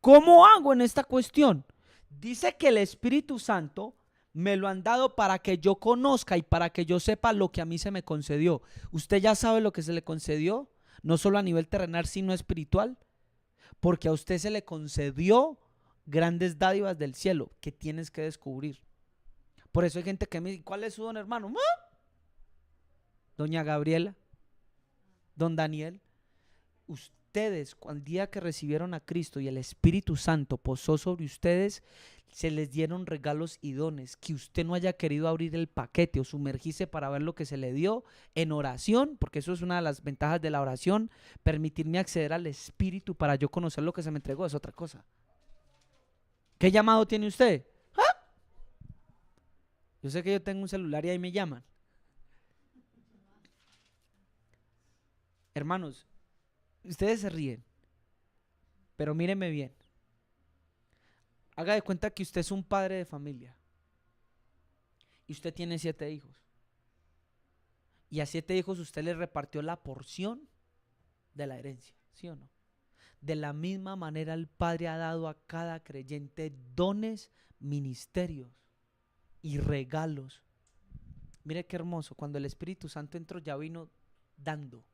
¿Cómo hago en esta cuestión? Dice que el Espíritu Santo me lo han dado para que yo conozca y para que yo sepa lo que a mí se me concedió. ¿Usted ya sabe lo que se le concedió? No solo a nivel terrenal, sino espiritual. Porque a usted se le concedió grandes dádivas del cielo que tienes que descubrir. Por eso hay gente que me dice, ¿cuál es su don, hermano? ¿Ah? Doña Gabriela, don Daniel. Ustedes, al día que recibieron a Cristo y el Espíritu Santo posó sobre ustedes, se les dieron regalos y dones. Que usted no haya querido abrir el paquete o sumergirse para ver lo que se le dio en oración, porque eso es una de las ventajas de la oración, permitirme acceder al Espíritu para yo conocer lo que se me entregó, es otra cosa. ¿Qué llamado tiene usted? ¿Ah? Yo sé que yo tengo un celular y ahí me llaman. Hermanos, ustedes se ríen, pero mírenme bien. Haga de cuenta que usted es un padre de familia y usted tiene 7 hijos. Y a 7 hijos usted les repartió la porción de la herencia, ¿sí o no? De la misma manera el Padre ha dado a cada creyente dones, ministerios y regalos. Mire qué hermoso, cuando el Espíritu Santo entró ya vino dando.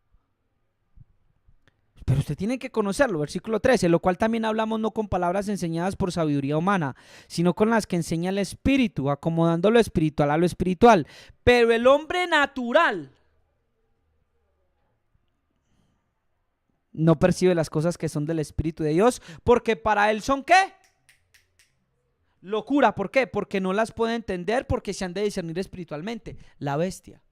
Pero usted tiene que conocerlo, versículo 13, lo cual también hablamos no con palabras enseñadas por sabiduría humana, sino con las que enseña el Espíritu, acomodando lo espiritual a lo espiritual. Pero el hombre natural no percibe las cosas que son del Espíritu de Dios, porque para él son ¿qué? Locura. ¿Por qué? Porque no las puede entender, porque se han de discernir espiritualmente. La bestia.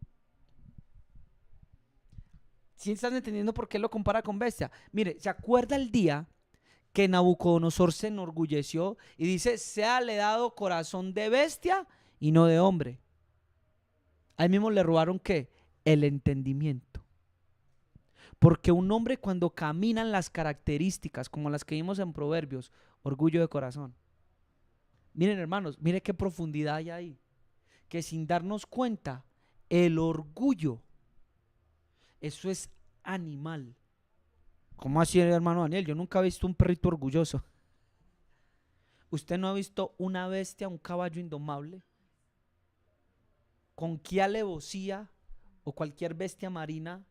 ¿Sí están entendiendo por qué lo compara con bestia? Mire, ¿se acuerda el día que Nabucodonosor se enorgulleció y dice, séale dado corazón de bestia y no de hombre? Ahí mismo le robaron ¿qué? El entendimiento. Porque un hombre cuando camina en las características como las que vimos en Proverbios, orgullo de corazón. Miren, hermanos, mire qué profundidad hay ahí. Que sin darnos cuenta, el orgullo, eso es animal. ¿Cómo así, hermano Daniel? Yo nunca he visto un perrito orgulloso. ¿Usted no ha visto una bestia, un caballo indomable? Con qué alevosía o cualquier bestia marina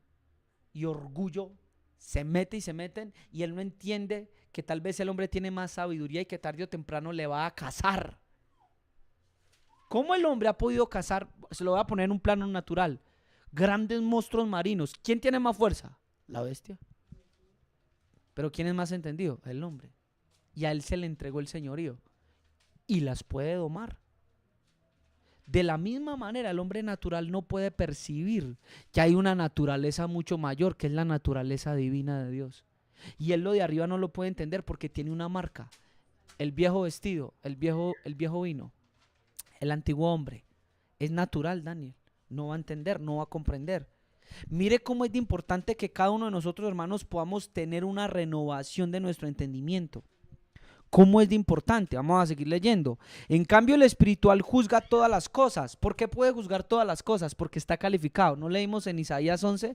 y orgullo se mete y se meten, y él no entiende que tal vez el hombre tiene más sabiduría y que tarde o temprano le va a cazar. ¿Cómo el hombre ha podido cazar? Se lo voy a poner en un plano natural. Grandes monstruos marinos. ¿Quién tiene más fuerza? La bestia. Pero ¿quién es más entendido? El hombre. Y a él se le entregó el señorío y las puede domar. De la misma manera, el hombre natural no puede percibir que hay una naturaleza mucho mayor, que es la naturaleza divina de Dios. Y él lo de arriba no lo puede entender porque tiene una marca. El viejo vestido, el viejo vino, el antiguo hombre. Es natural, Daniel. No va a entender, no va a comprender. Mire cómo es de importante que cada uno de nosotros, hermanos, podamos tener una renovación de nuestro entendimiento. ¿Cómo es de importante? Vamos a seguir leyendo. En cambio, el espiritual juzga todas las cosas. ¿Por qué puede juzgar todas las cosas? Porque está calificado. ¿No leímos en Isaías 11?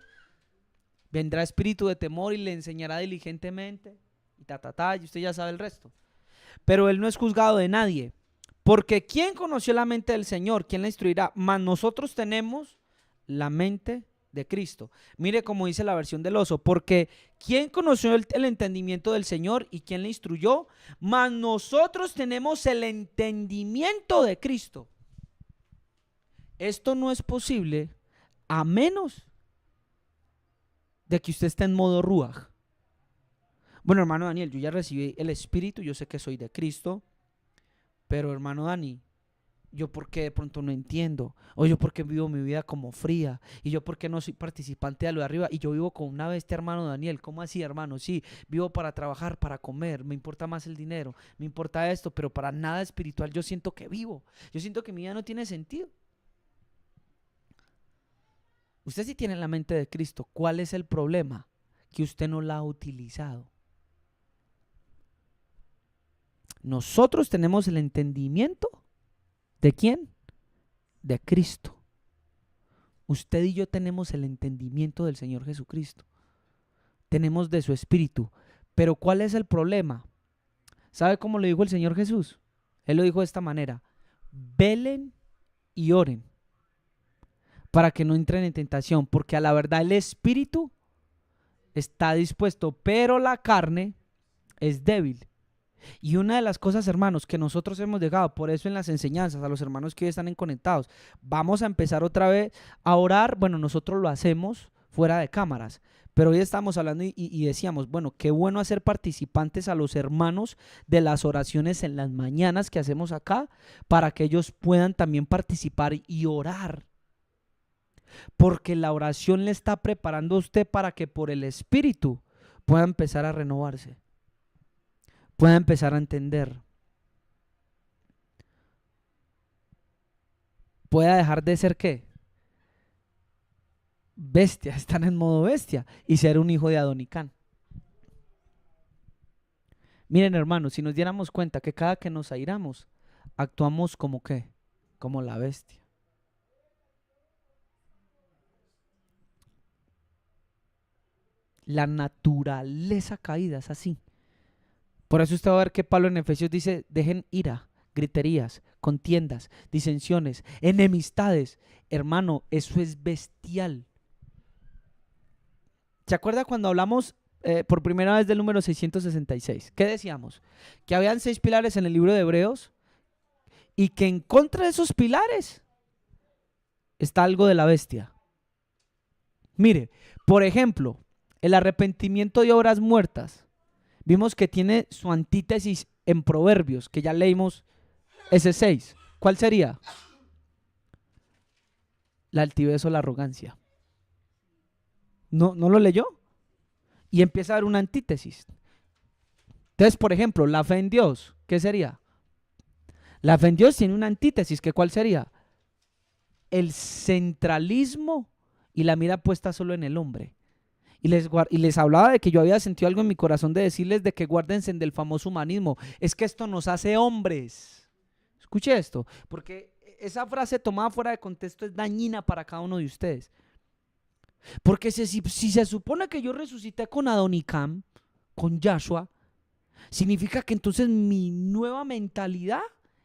Vendrá espíritu de temor y le enseñará diligentemente. Y usted ya sabe el resto. Pero él no es juzgado de nadie. Porque ¿quién conoció la mente del Señor? ¿Quién la instruirá? Mas nosotros tenemos la mente de Cristo. Mire cómo dice la versión del oso, porque ¿quién conoció el entendimiento del Señor y quién le instruyó? Mas nosotros tenemos el entendimiento de Cristo. Esto no es posible a menos de que usted esté en modo ruaj. Bueno, hermano Daniel, yo ya recibí el Espíritu, yo sé que soy de Cristo, pero hermano Dani, yo por qué de pronto no entiendo, o yo por qué vivo mi vida como fría, y yo por qué no soy participante de lo de arriba, y yo vivo con una bestia, hermano Daniel. ¿Cómo así, hermano? Sí, vivo para trabajar, para comer, me importa más el dinero, me importa esto, pero para nada espiritual yo siento que vivo, yo siento que mi vida no tiene sentido. Usted sí tiene la mente de Cristo. ¿Cuál es el problema? Que usted no la ha utilizado. Nosotros tenemos el entendimiento ¿de quién? De Cristo. Usted y yo tenemos el entendimiento del Señor Jesucristo. Tenemos de su Espíritu. Pero ¿cuál es el problema? ¿Sabe cómo lo dijo el Señor Jesús? Él lo dijo de esta manera: velen y oren para que no entren en tentación, porque a la verdad el Espíritu está dispuesto, pero la carne es débil. Y una de las cosas, hermanos, que nosotros hemos dejado, por eso en las enseñanzas, a los hermanos que hoy están conectados, vamos a empezar otra vez a orar. Bueno, nosotros lo hacemos fuera de cámaras, pero hoy estamos hablando y decíamos, bueno, qué bueno hacer participantes a los hermanos de las oraciones en las mañanas que hacemos acá, para que ellos puedan también participar y orar. Porque la oración le está preparando a usted para que por el Espíritu pueda empezar a renovarse, pueda empezar a entender, pueda dejar de ser ¿qué? Bestia, estar en modo bestia y ser un hijo de Adonicán. Miren, hermanos, si nos diéramos cuenta que cada que nos airamos, actuamos como ¿qué? Como la bestia. La naturaleza caída es así. Por eso usted va a ver que Pablo en Efesios dice: dejen ira, griterías, contiendas, disensiones, enemistades. Hermano, eso es bestial. ¿Se acuerda cuando hablamos por primera vez del número 666? ¿Qué decíamos? Que habían 6 pilares en el libro de Hebreos y que en contra de esos pilares está algo de la bestia. Mire, por ejemplo, el arrepentimiento de obras muertas. Vimos que tiene su antítesis en Proverbios, que ya leímos ese 6. ¿Cuál sería? La altivez o la arrogancia. ¿No lo leyó? Y empieza a haber una antítesis. Entonces, por ejemplo, la fe en Dios, ¿qué sería? La fe en Dios tiene una antítesis, ¿que cuál sería? El centralismo y la mira puesta solo en el hombre. Y les hablaba de que yo había sentido algo en mi corazón de decirles de que guárdense del famoso humanismo. Es que esto nos hace hombres. Escuche esto, porque esa frase tomada fuera de contexto es dañina para cada uno de ustedes. Porque si se supone que yo resucité con Adonicam, con Yahshua, significa que entonces mi nueva mentalidad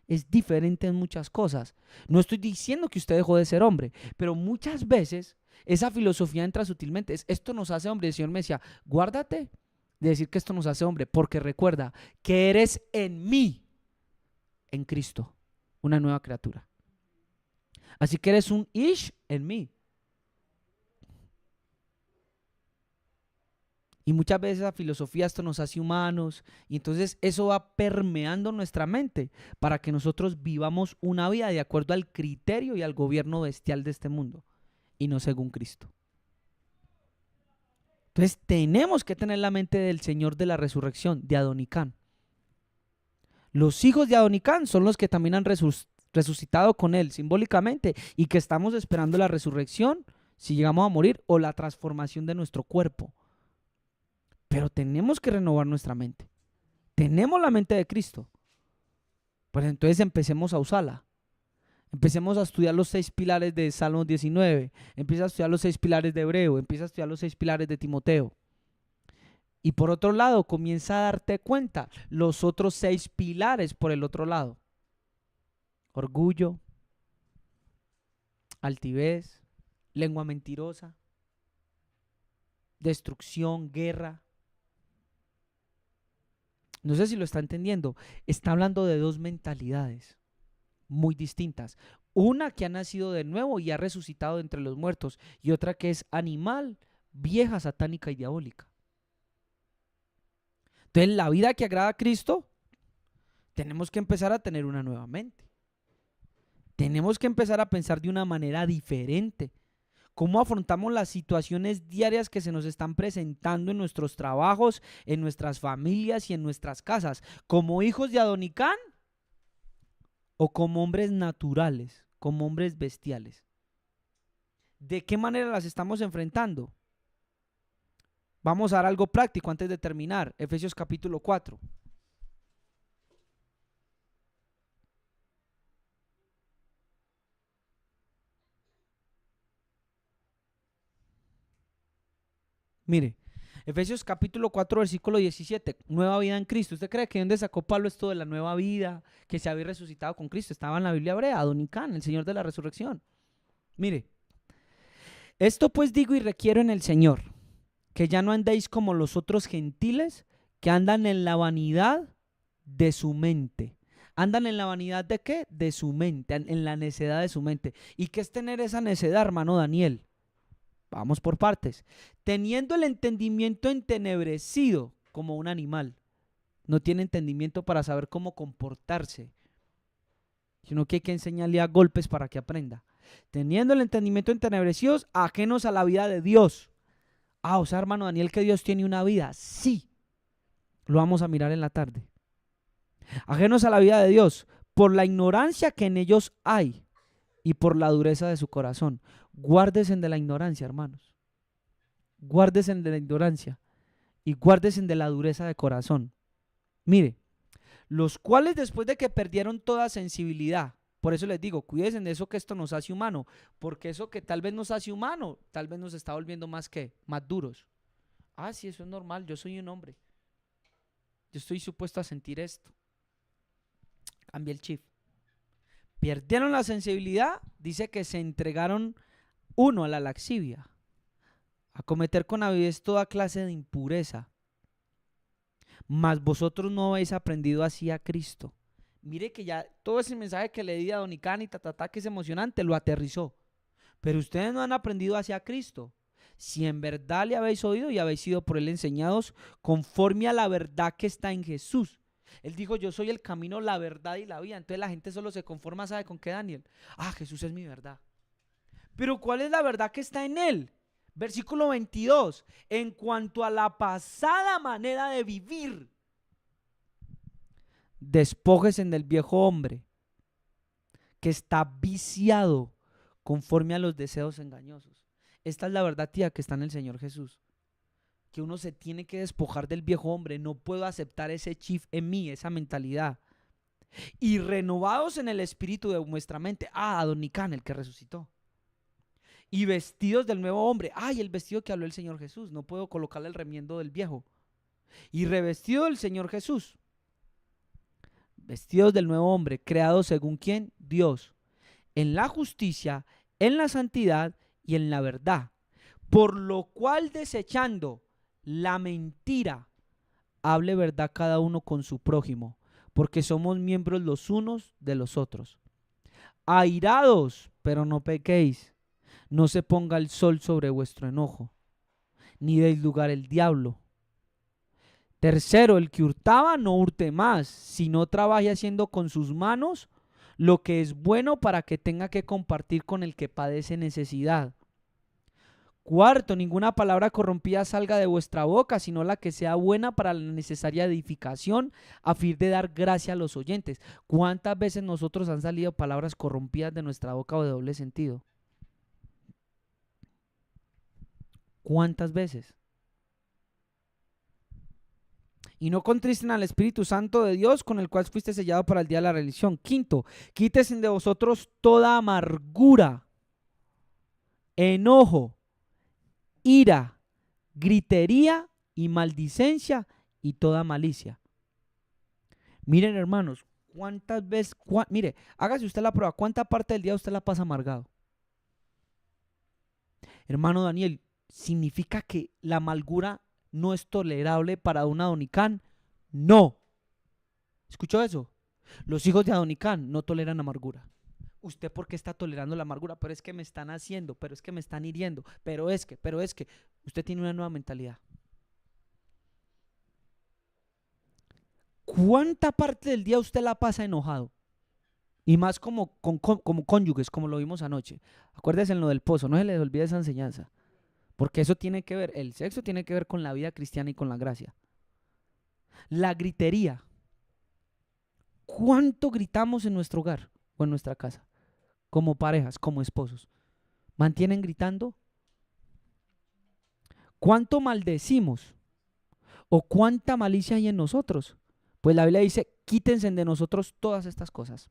es diferente en muchas cosas. No estoy diciendo que usted dejó de ser hombre, pero muchas veces esa filosofía entra sutilmente. Esto nos hace hombre. El Señor me decía: guárdate de decir que esto nos hace hombre, porque recuerda que eres en mí, en Cristo, una nueva criatura. Así que eres un ish en mí. Y muchas veces la filosofía esto nos hace humanos, y entonces eso va permeando nuestra mente para que nosotros vivamos una vida de acuerdo al criterio y al gobierno bestial de este mundo, y no según Cristo. Entonces tenemos que tener la mente del Señor de la resurrección, de Adonicán. Los hijos de Adonicán son los que también han resucitado con él simbólicamente, y que estamos esperando la resurrección si llegamos a morir, o la transformación de nuestro cuerpo. Pero tenemos que renovar nuestra mente. Tenemos la mente de Cristo. Pues entonces empecemos a usarla. Empecemos a estudiar los 6 pilares de Salmos 19. Empieza a estudiar los 6 pilares de Hebreo. Empieza a estudiar los 6 pilares de Timoteo. Y por otro lado, comienza a darte cuenta los otros 6 pilares por el otro lado: orgullo, altivez, lengua mentirosa, destrucción, guerra. No sé si lo está entendiendo. Está hablando de 2 mentalidades muy distintas. Una que ha nacido de nuevo y ha resucitado entre los muertos, y otra que es animal, vieja, satánica y diabólica. Entonces, la vida que agrada a Cristo, tenemos que empezar a tener una nueva mente. Tenemos que empezar a pensar de una manera diferente. ¿Cómo afrontamos las situaciones diarias que se nos están presentando en nuestros trabajos, en nuestras familias y en nuestras casas? ¿Como hijos de Adonicán o como hombres naturales, como hombres bestiales? ¿De qué manera las estamos enfrentando? Vamos a dar algo práctico antes de terminar. Efesios capítulo 4. Mire, Efesios capítulo 4, versículo 17, nueva vida en Cristo. ¿Usted cree que donde sacó Pablo esto de la nueva vida, que se había resucitado con Cristo? Estaba en la Biblia hebrea, Adonicán, el Señor de la resurrección. Mire, esto pues digo y requiero en el Señor, que ya no andéis como los otros gentiles que andan en la vanidad de su mente. ¿Andan en la vanidad de qué? De su mente, en la necedad de su mente. ¿Y qué es tener esa necedad, hermano Daniel? Vamos por partes. Teniendo el entendimiento entenebrecido como un animal. No tiene entendimiento para saber cómo comportarse, sino que hay que enseñarle a golpes para que aprenda. Teniendo el entendimiento entenebrecido, ajenos a la vida de Dios. O sea, hermano Daniel, que Dios tiene una vida. Sí, lo vamos a mirar en la tarde. Ajenos a la vida de Dios, por la ignorancia que en ellos hay y por la dureza de su corazón. Guárdese de la ignorancia, hermanos. Guárdese de la ignorancia y guárdese de la dureza de corazón. Mire, los cuales después de que perdieron toda sensibilidad, por eso les digo, cuídense de eso que esto nos hace humano, porque eso que tal vez nos hace humano, tal vez nos está volviendo más duros. Sí, eso es normal, yo soy un hombre. Yo estoy supuesto a sentir esto. Cambia el chip. Perdieron la sensibilidad, dice que se entregaron uno a la laxivia, a cometer con avidez toda clase de impureza. Mas vosotros no habéis aprendido así a Cristo. Mire que ya todo ese mensaje que le di a Donicán y que es emocionante, lo aterrizó. Pero ustedes no han aprendido así a Cristo. Si en verdad le habéis oído y habéis sido por él enseñados conforme a la verdad que está en Jesús. Él dijo, yo soy el camino, la verdad y la vida. Entonces la gente solo se conforma, ¿sabe con qué, Daniel? Jesús es mi verdad. Pero ¿cuál es la verdad que está en él? Versículo 22, en cuanto a la pasada manera de vivir, despójese del viejo hombre que está viciado conforme a los deseos engañosos. Esta es la verdad, tía, que está en el Señor Jesús. Que uno se tiene que despojar del viejo hombre. No puedo aceptar ese chip en mí, esa mentalidad. Y renovados en el espíritu de vuestra mente. Adonicán, el que resucitó. Y vestidos del nuevo hombre. Y el vestido que habló el Señor Jesús. No puedo colocarle el remiendo del viejo. Y revestido del Señor Jesús. Vestidos del nuevo hombre, creados según ¿quién? Dios. En la justicia, en la santidad y en la verdad. Por lo cual, desechando la mentira, hable verdad cada uno con su prójimo, porque somos miembros los unos de los otros. Airados, pero no pequéis. No se ponga el sol sobre vuestro enojo, ni deis lugar al diablo. Tercero, el que hurtaba no hurte más, sino trabaje haciendo con sus manos lo que es bueno para que tenga que compartir con el que padece necesidad. Cuarto, ninguna palabra corrompida salga de vuestra boca, sino la que sea buena para la necesaria edificación, a fin de dar gracia a los oyentes. ¿Cuántas veces nosotros han salido palabras corrompidas de nuestra boca o de doble sentido? ¿Cuántas veces? Y no contristen al Espíritu Santo de Dios, con el cual fuiste sellado para el día de la redención. Quinto, quítese de vosotros toda amargura, enojo, ira, gritería y maldicencia y toda malicia. Miren, hermanos, cuántas veces, mire, hágase usted la prueba, ¿cuánta parte del día usted la pasa amargado? Hermano Daniel, ¿significa que la amargura no es tolerable para un Adonicán? No. ¿Escuchó eso? Los hijos de Adonicán no toleran amargura. ¿Usted por qué está tolerando la amargura? Pero es que me están haciendo, pero es que me están hiriendo, pero es que. Usted tiene una nueva mentalidad. ¿Cuánta parte del día usted la pasa enojado? Y más como cónyuges, como lo vimos anoche. Acuérdese en lo del pozo, no se les olvide esa enseñanza. Porque eso tiene que ver, el sexo tiene que ver con la vida cristiana y con la gracia. La gritería. ¿Cuánto gritamos en nuestro hogar o en nuestra casa? Como parejas, como esposos. ¿Mantienen gritando? ¿Cuánto maldecimos? ¿O cuánta malicia hay en nosotros? Pues la Biblia dice, quítense de nosotros todas estas cosas.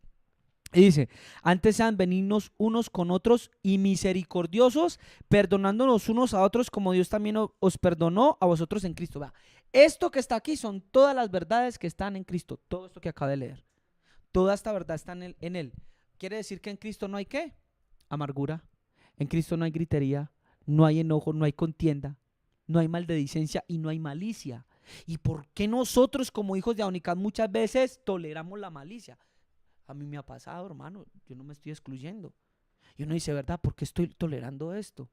Y dice, antes sean benignos unos con otros y misericordiosos, perdonándonos unos a otros como Dios también os perdonó a vosotros en Cristo. Vea, esto que está aquí son todas las verdades que están en Cristo, todo esto que acabo de leer. Toda esta verdad está en él. Quiere decir que en Cristo no hay ¿qué? Amargura. En Cristo no hay gritería, no hay enojo, no hay contienda, no hay maledicencia y no hay malicia. ¿Y por qué nosotros como hijos de Adonicam muchas veces toleramos la malicia? A mí me ha pasado, hermano, yo no me estoy excluyendo. Y uno dice, ¿verdad? ¿Por qué estoy tolerando esto?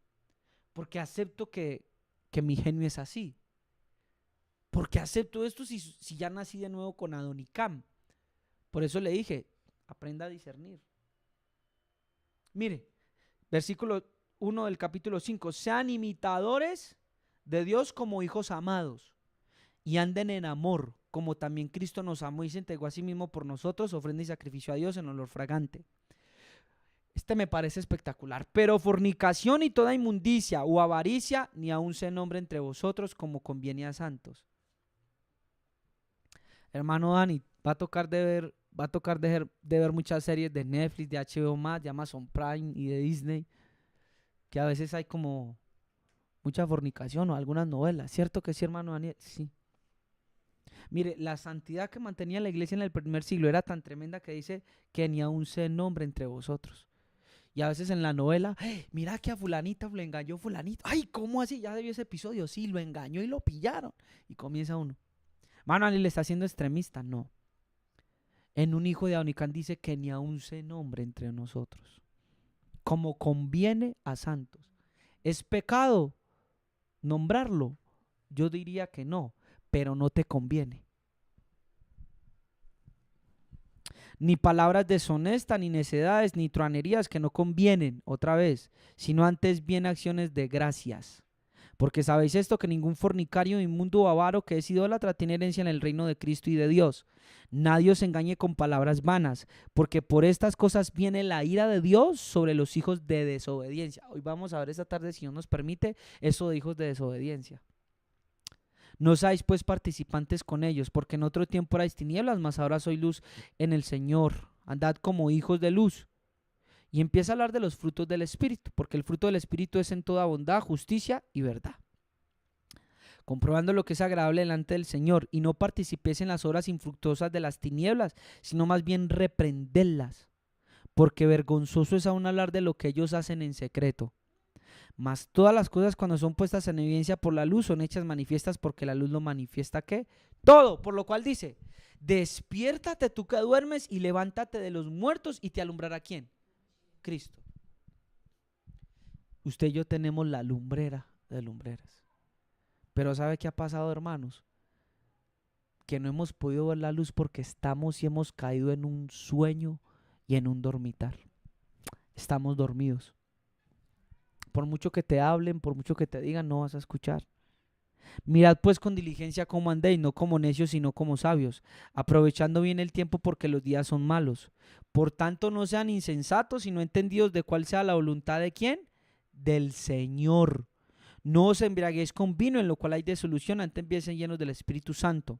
Porque acepto que mi genio es así. Porque acepto esto si ya nací de nuevo con Adonicam. Por eso le dije, aprenda a discernir. Mire, versículo 1 del capítulo 5. Sean imitadores de Dios como hijos amados y anden en amor, como también Cristo nos amó y se entregó a sí mismo por nosotros, ofrenda y sacrificio a Dios en olor fragante. Este me parece espectacular. Pero fornicación y toda inmundicia o avaricia, ni aun se nombre entre vosotros como conviene a santos. Hermano Dani, va a tocar de ver muchas series de Netflix, de HBO Max, de Amazon Prime y de Disney, que a veces hay como mucha fornicación o algunas novelas. ¿Cierto que sí, hermano Daniel? Sí. Mire, la santidad que mantenía la iglesia en el primer siglo era tan tremenda que dice que ni aun se nombre entre vosotros. Y a veces en la novela, "Hey, mira que a fulanita lo engañó fulanito. Ay, ¿cómo así? Ya debió ese episodio. Sí, lo engañó y lo pillaron. Y comienza uno. Mano, ¿le está haciendo extremista? No. En un hijo de Adonicam dice que ni aun se nombre entre nosotros. Como conviene a santos. ¿Es pecado nombrarlo? Yo diría que no, pero no te conviene. Ni palabras deshonestas, ni necedades, ni truanerías que no convienen, otra vez, sino antes bien acciones de gracias. Porque sabéis esto, que ningún fornicario, inmundo o avaro que es idólatra tiene herencia en el reino de Cristo y de Dios. Nadie os engañe con palabras vanas, porque por estas cosas viene la ira de Dios sobre los hijos de desobediencia. Hoy vamos a ver esta tarde, si Dios nos permite, eso de hijos de desobediencia. No seáis pues participantes con ellos, porque en otro tiempo erais tinieblas, mas ahora soy luz en el Señor. Andad como hijos de luz. Y empieza a hablar de los frutos del Espíritu, porque el fruto del Espíritu es en toda bondad, justicia y verdad. Comprobando lo que es agradable delante del Señor, y no participéis en las obras infructuosas de las tinieblas, sino más bien reprenderlas, porque vergonzoso es aún hablar de lo que ellos hacen en secreto. Mas todas las cosas cuando son puestas en evidencia por la luz son hechas manifiestas porque la luz lo manifiesta ¿qué? Todo, por lo cual dice, despiértate tú que duermes y levántate de los muertos y te alumbrará ¿quién? Cristo. Usted y yo tenemos la lumbrera de lumbreras. Pero ¿sabe qué ha pasado, hermanos? Que no hemos podido ver la luz porque estamos y hemos caído en un sueño y en un dormitar. Estamos dormidos. Por mucho que te hablen, por mucho que te digan, no vas a escuchar. Mirad pues con diligencia cómo andéis, no como necios, sino como sabios, aprovechando bien el tiempo porque los días son malos. Por tanto, no sean insensatos, sino entendidos de cuál sea la voluntad de quién, del Señor. No os embriaguéis con vino, en lo cual hay disolución, antes empiecen llenos del Espíritu Santo.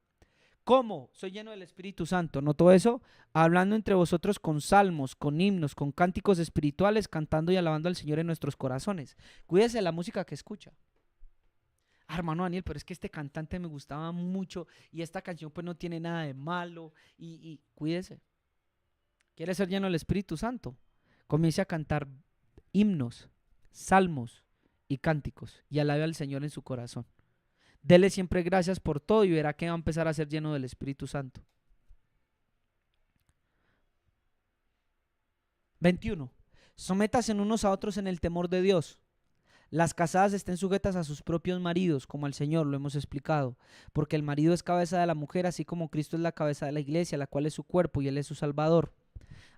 ¿Cómo? Soy lleno del Espíritu Santo. ¿Noto eso? Hablando entre vosotros con salmos, con himnos, con cánticos espirituales, cantando y alabando al Señor en nuestros corazones. Cuídese de la música que escucha. Ah, hermano Daniel, pero es que este cantante me gustaba mucho y esta canción pues no tiene nada de malo y cuídese. ¿Quiere ser lleno del Espíritu Santo? Comience a cantar himnos, salmos y cánticos y alabe al Señor en su corazón. Dele siempre gracias por todo y verá que va a empezar a ser lleno del Espíritu Santo. 21. Sométase unos a otros en el temor de Dios. Las casadas estén sujetas a sus propios maridos, como al Señor, lo hemos explicado, porque el marido es cabeza de la mujer, así como Cristo es la cabeza de la iglesia, la cual es su cuerpo y Él es su Salvador.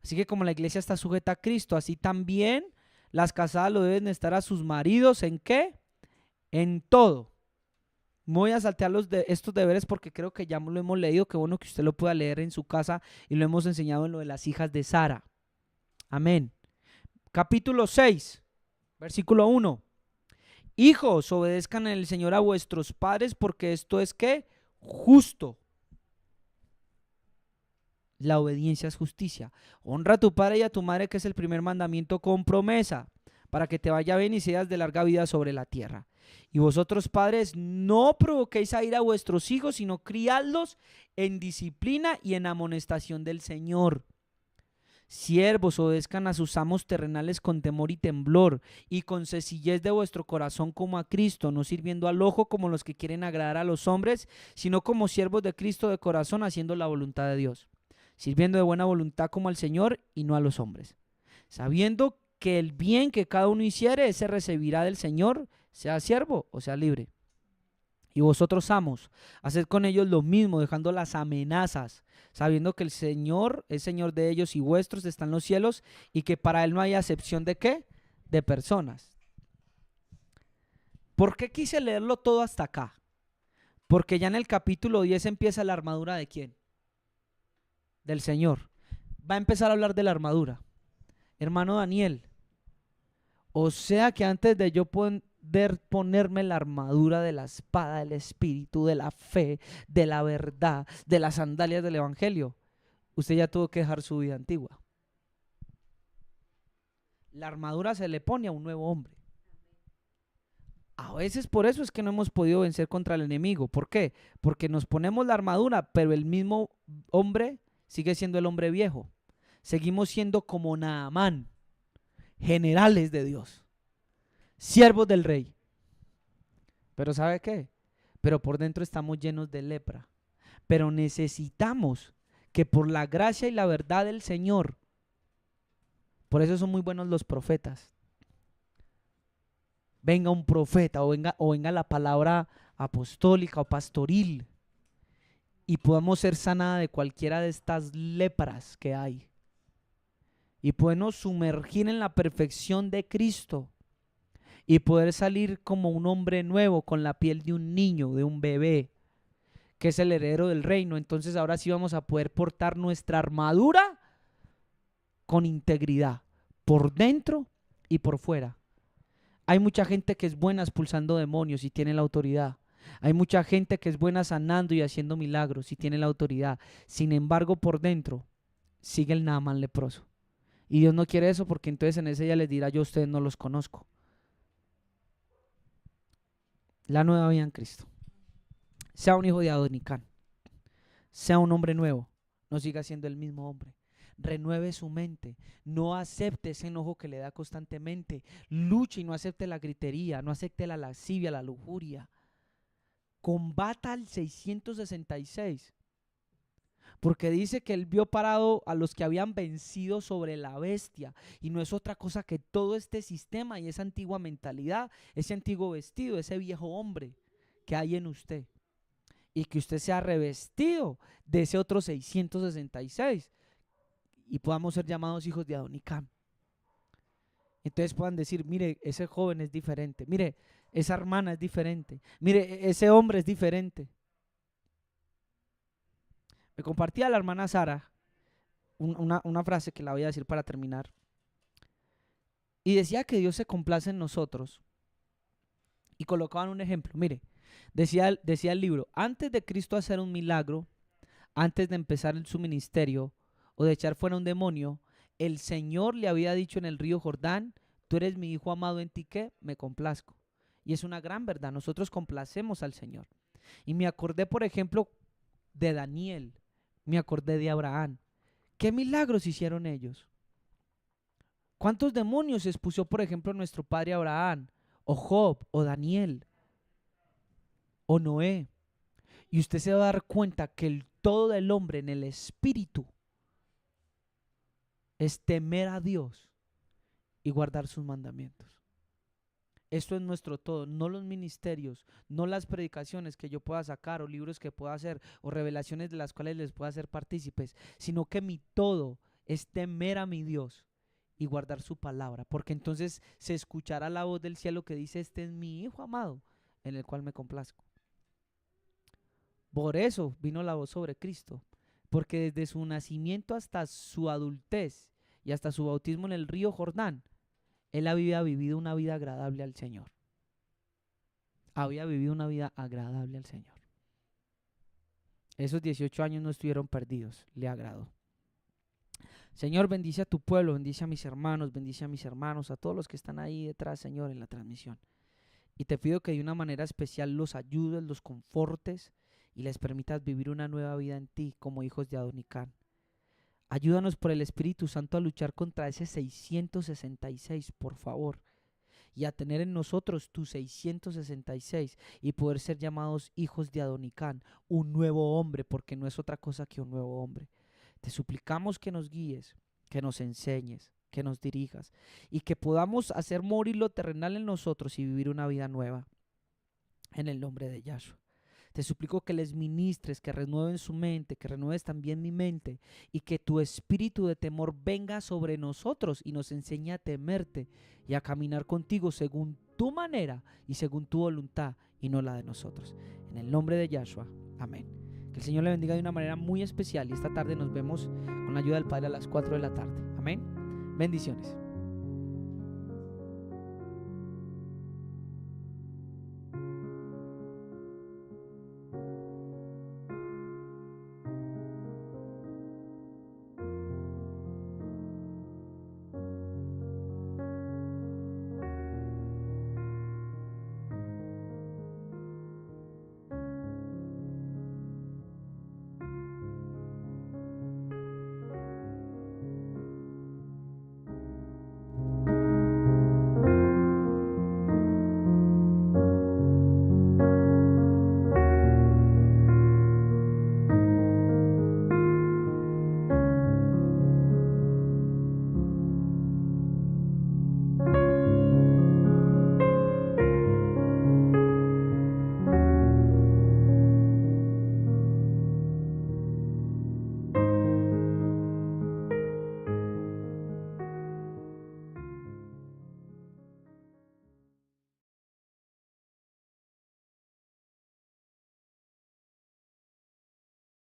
Así que como la iglesia está sujeta a Cristo, así también las casadas lo deben estar a sus maridos, ¿en qué? En todo. Voy a saltear estos deberes porque creo que ya lo hemos leído, qué bueno que usted lo pueda leer en su casa y lo hemos enseñado en lo de las hijas de Sara. Amén. Capítulo 6, versículo 1. Hijos, obedezcan en el Señor a vuestros padres porque esto es ¿qué? Justo. La obediencia es justicia. Honra a tu padre y a tu madre, que es el primer mandamiento con promesa, para que te vaya bien y seas de larga vida sobre la tierra. Y vosotros, padres, no provoquéis a ir a vuestros hijos, sino criadlos en disciplina y en amonestación del Señor. Siervos, obedezcan a sus amos terrenales con temor y temblor, y con sencillez de vuestro corazón como a Cristo, no sirviendo al ojo como los que quieren agradar a los hombres, sino como siervos de Cristo de corazón, haciendo la voluntad de Dios, sirviendo de buena voluntad como al Señor y no a los hombres, sabiendo que el bien que cada uno hiciere, ese recibirá del Señor, sea siervo o sea libre. Y vosotros, amos, haced con ellos lo mismo, dejando las amenazas, sabiendo que el Señor es Señor de ellos y vuestros están en los cielos, y que para Él no hay acepción de ¿qué? De personas. ¿Por qué quise leerlo todo hasta acá? Porque ya en el capítulo 10 empieza la armadura ¿de quién? Del Señor. Va a empezar a hablar de la armadura. Hermano Daniel, o sea que antes de yo poder ponerme la armadura de la espada del Espíritu, de la fe, de la verdad, de las sandalias del Evangelio, usted ya tuvo que dejar su vida antigua. La armadura se le pone a un nuevo hombre. A veces por eso es que no hemos podido vencer contra el enemigo. ¿Por qué? Porque nos ponemos la armadura, pero el mismo hombre sigue siendo el hombre viejo. Seguimos siendo como Naamán, generales de Dios, siervos del rey. Pero ¿sabe qué? Pero por dentro estamos llenos de lepra. Pero necesitamos que por la gracia y la verdad del Señor, por eso son muy buenos los profetas, venga un profeta o venga la palabra apostólica o pastoril y podamos ser sanada de cualquiera de estas lepras que hay y podemos sumergir en la perfección de Cristo y poder salir como un hombre nuevo con la piel de un niño, de un bebé, que es el heredero del reino. Entonces ahora sí vamos a poder portar nuestra armadura con integridad, por dentro y por fuera. Hay mucha gente que es buena expulsando demonios y tiene la autoridad. Hay mucha gente que es buena sanando y haciendo milagros y tiene la autoridad. Sin embargo, por dentro sigue el Naamán leproso. Y Dios no quiere eso, porque entonces en ese día les dirá: yo a ustedes no los conozco. La nueva vida en Cristo. Sea un hijo de Adonicán. Sea un hombre nuevo. No siga siendo el mismo hombre. Renueve su mente. No acepte ese enojo que le da constantemente. Luche y no acepte la gritería. No acepte la lascivia, la lujuria. Combata al 666. Porque dice que él vio parado a los que habían vencido sobre la bestia. Y no es otra cosa que todo este sistema y esa antigua mentalidad, ese antiguo vestido, ese viejo hombre que hay en usted. Y que usted sea revestido de ese otro 666 y podamos ser llamados hijos de Adonicam. Entonces puedan decir: mire, ese joven es diferente, mire, esa hermana es diferente, mire, ese hombre es diferente. Me compartía la hermana Sara una frase que la voy a decir para terminar. Y decía que Dios se complace en nosotros. Y colocaban un ejemplo. Mire, decía el libro: antes de Cristo hacer un milagro, antes de empezar su ministerio o de echar fuera un demonio, el Señor le había dicho en el río Jordán: tú eres mi hijo amado, en ti que me complazco. Y es una gran verdad, nosotros complacemos al Señor. Y me acordé, por ejemplo, de Daniel, me acordé de Abraham. ¿Qué milagros hicieron ellos? ¿Cuántos demonios expuso, por ejemplo, nuestro padre Abraham, o Job, o Daniel, o Noé? Y usted se va a dar cuenta que el todo del hombre en el espíritu es temer a Dios y guardar sus mandamientos. Esto es nuestro todo, no los ministerios, no las predicaciones que yo pueda sacar o libros que pueda hacer o revelaciones de las cuales les pueda hacer partícipes, sino que mi todo es temer a mi Dios y guardar su palabra, porque entonces se escuchará la voz del cielo que dice: este es mi hijo amado, en el cual me complazco. Por eso vino la voz sobre Cristo, porque desde su nacimiento hasta su adultez y hasta su bautismo en el río Jordán, él había vivido una vida agradable al Señor. Había vivido una vida agradable al Señor. Esos 18 años no estuvieron perdidos, le agradó. Señor, bendice a tu pueblo, bendice a mis hermanos, bendice a mis hermanos, a todos los que están ahí detrás, Señor, en la transmisión. Y te pido que de una manera especial los ayudes, los confortes y les permitas vivir una nueva vida en ti como hijos de Adonicán. Ayúdanos por el Espíritu Santo a luchar contra ese 666, por favor, y a tener en nosotros tu 666 y poder ser llamados hijos de Adonicán, un nuevo hombre, porque no es otra cosa que un nuevo hombre. Te suplicamos que nos guíes, que nos enseñes, que nos dirijas y que podamos hacer morir lo terrenal en nosotros y vivir una vida nueva. En el nombre de Yahshua. Te suplico que les ministres, que renueven su mente, que renueves también mi mente y que tu espíritu de temor venga sobre nosotros y nos enseñe a temerte y a caminar contigo según tu manera y según tu voluntad y no la de nosotros. En el nombre de Yahshua. Amén. Que el Señor le bendiga de una manera muy especial y esta tarde nos vemos con la ayuda del Padre a las 4 de la tarde. Amén. Bendiciones.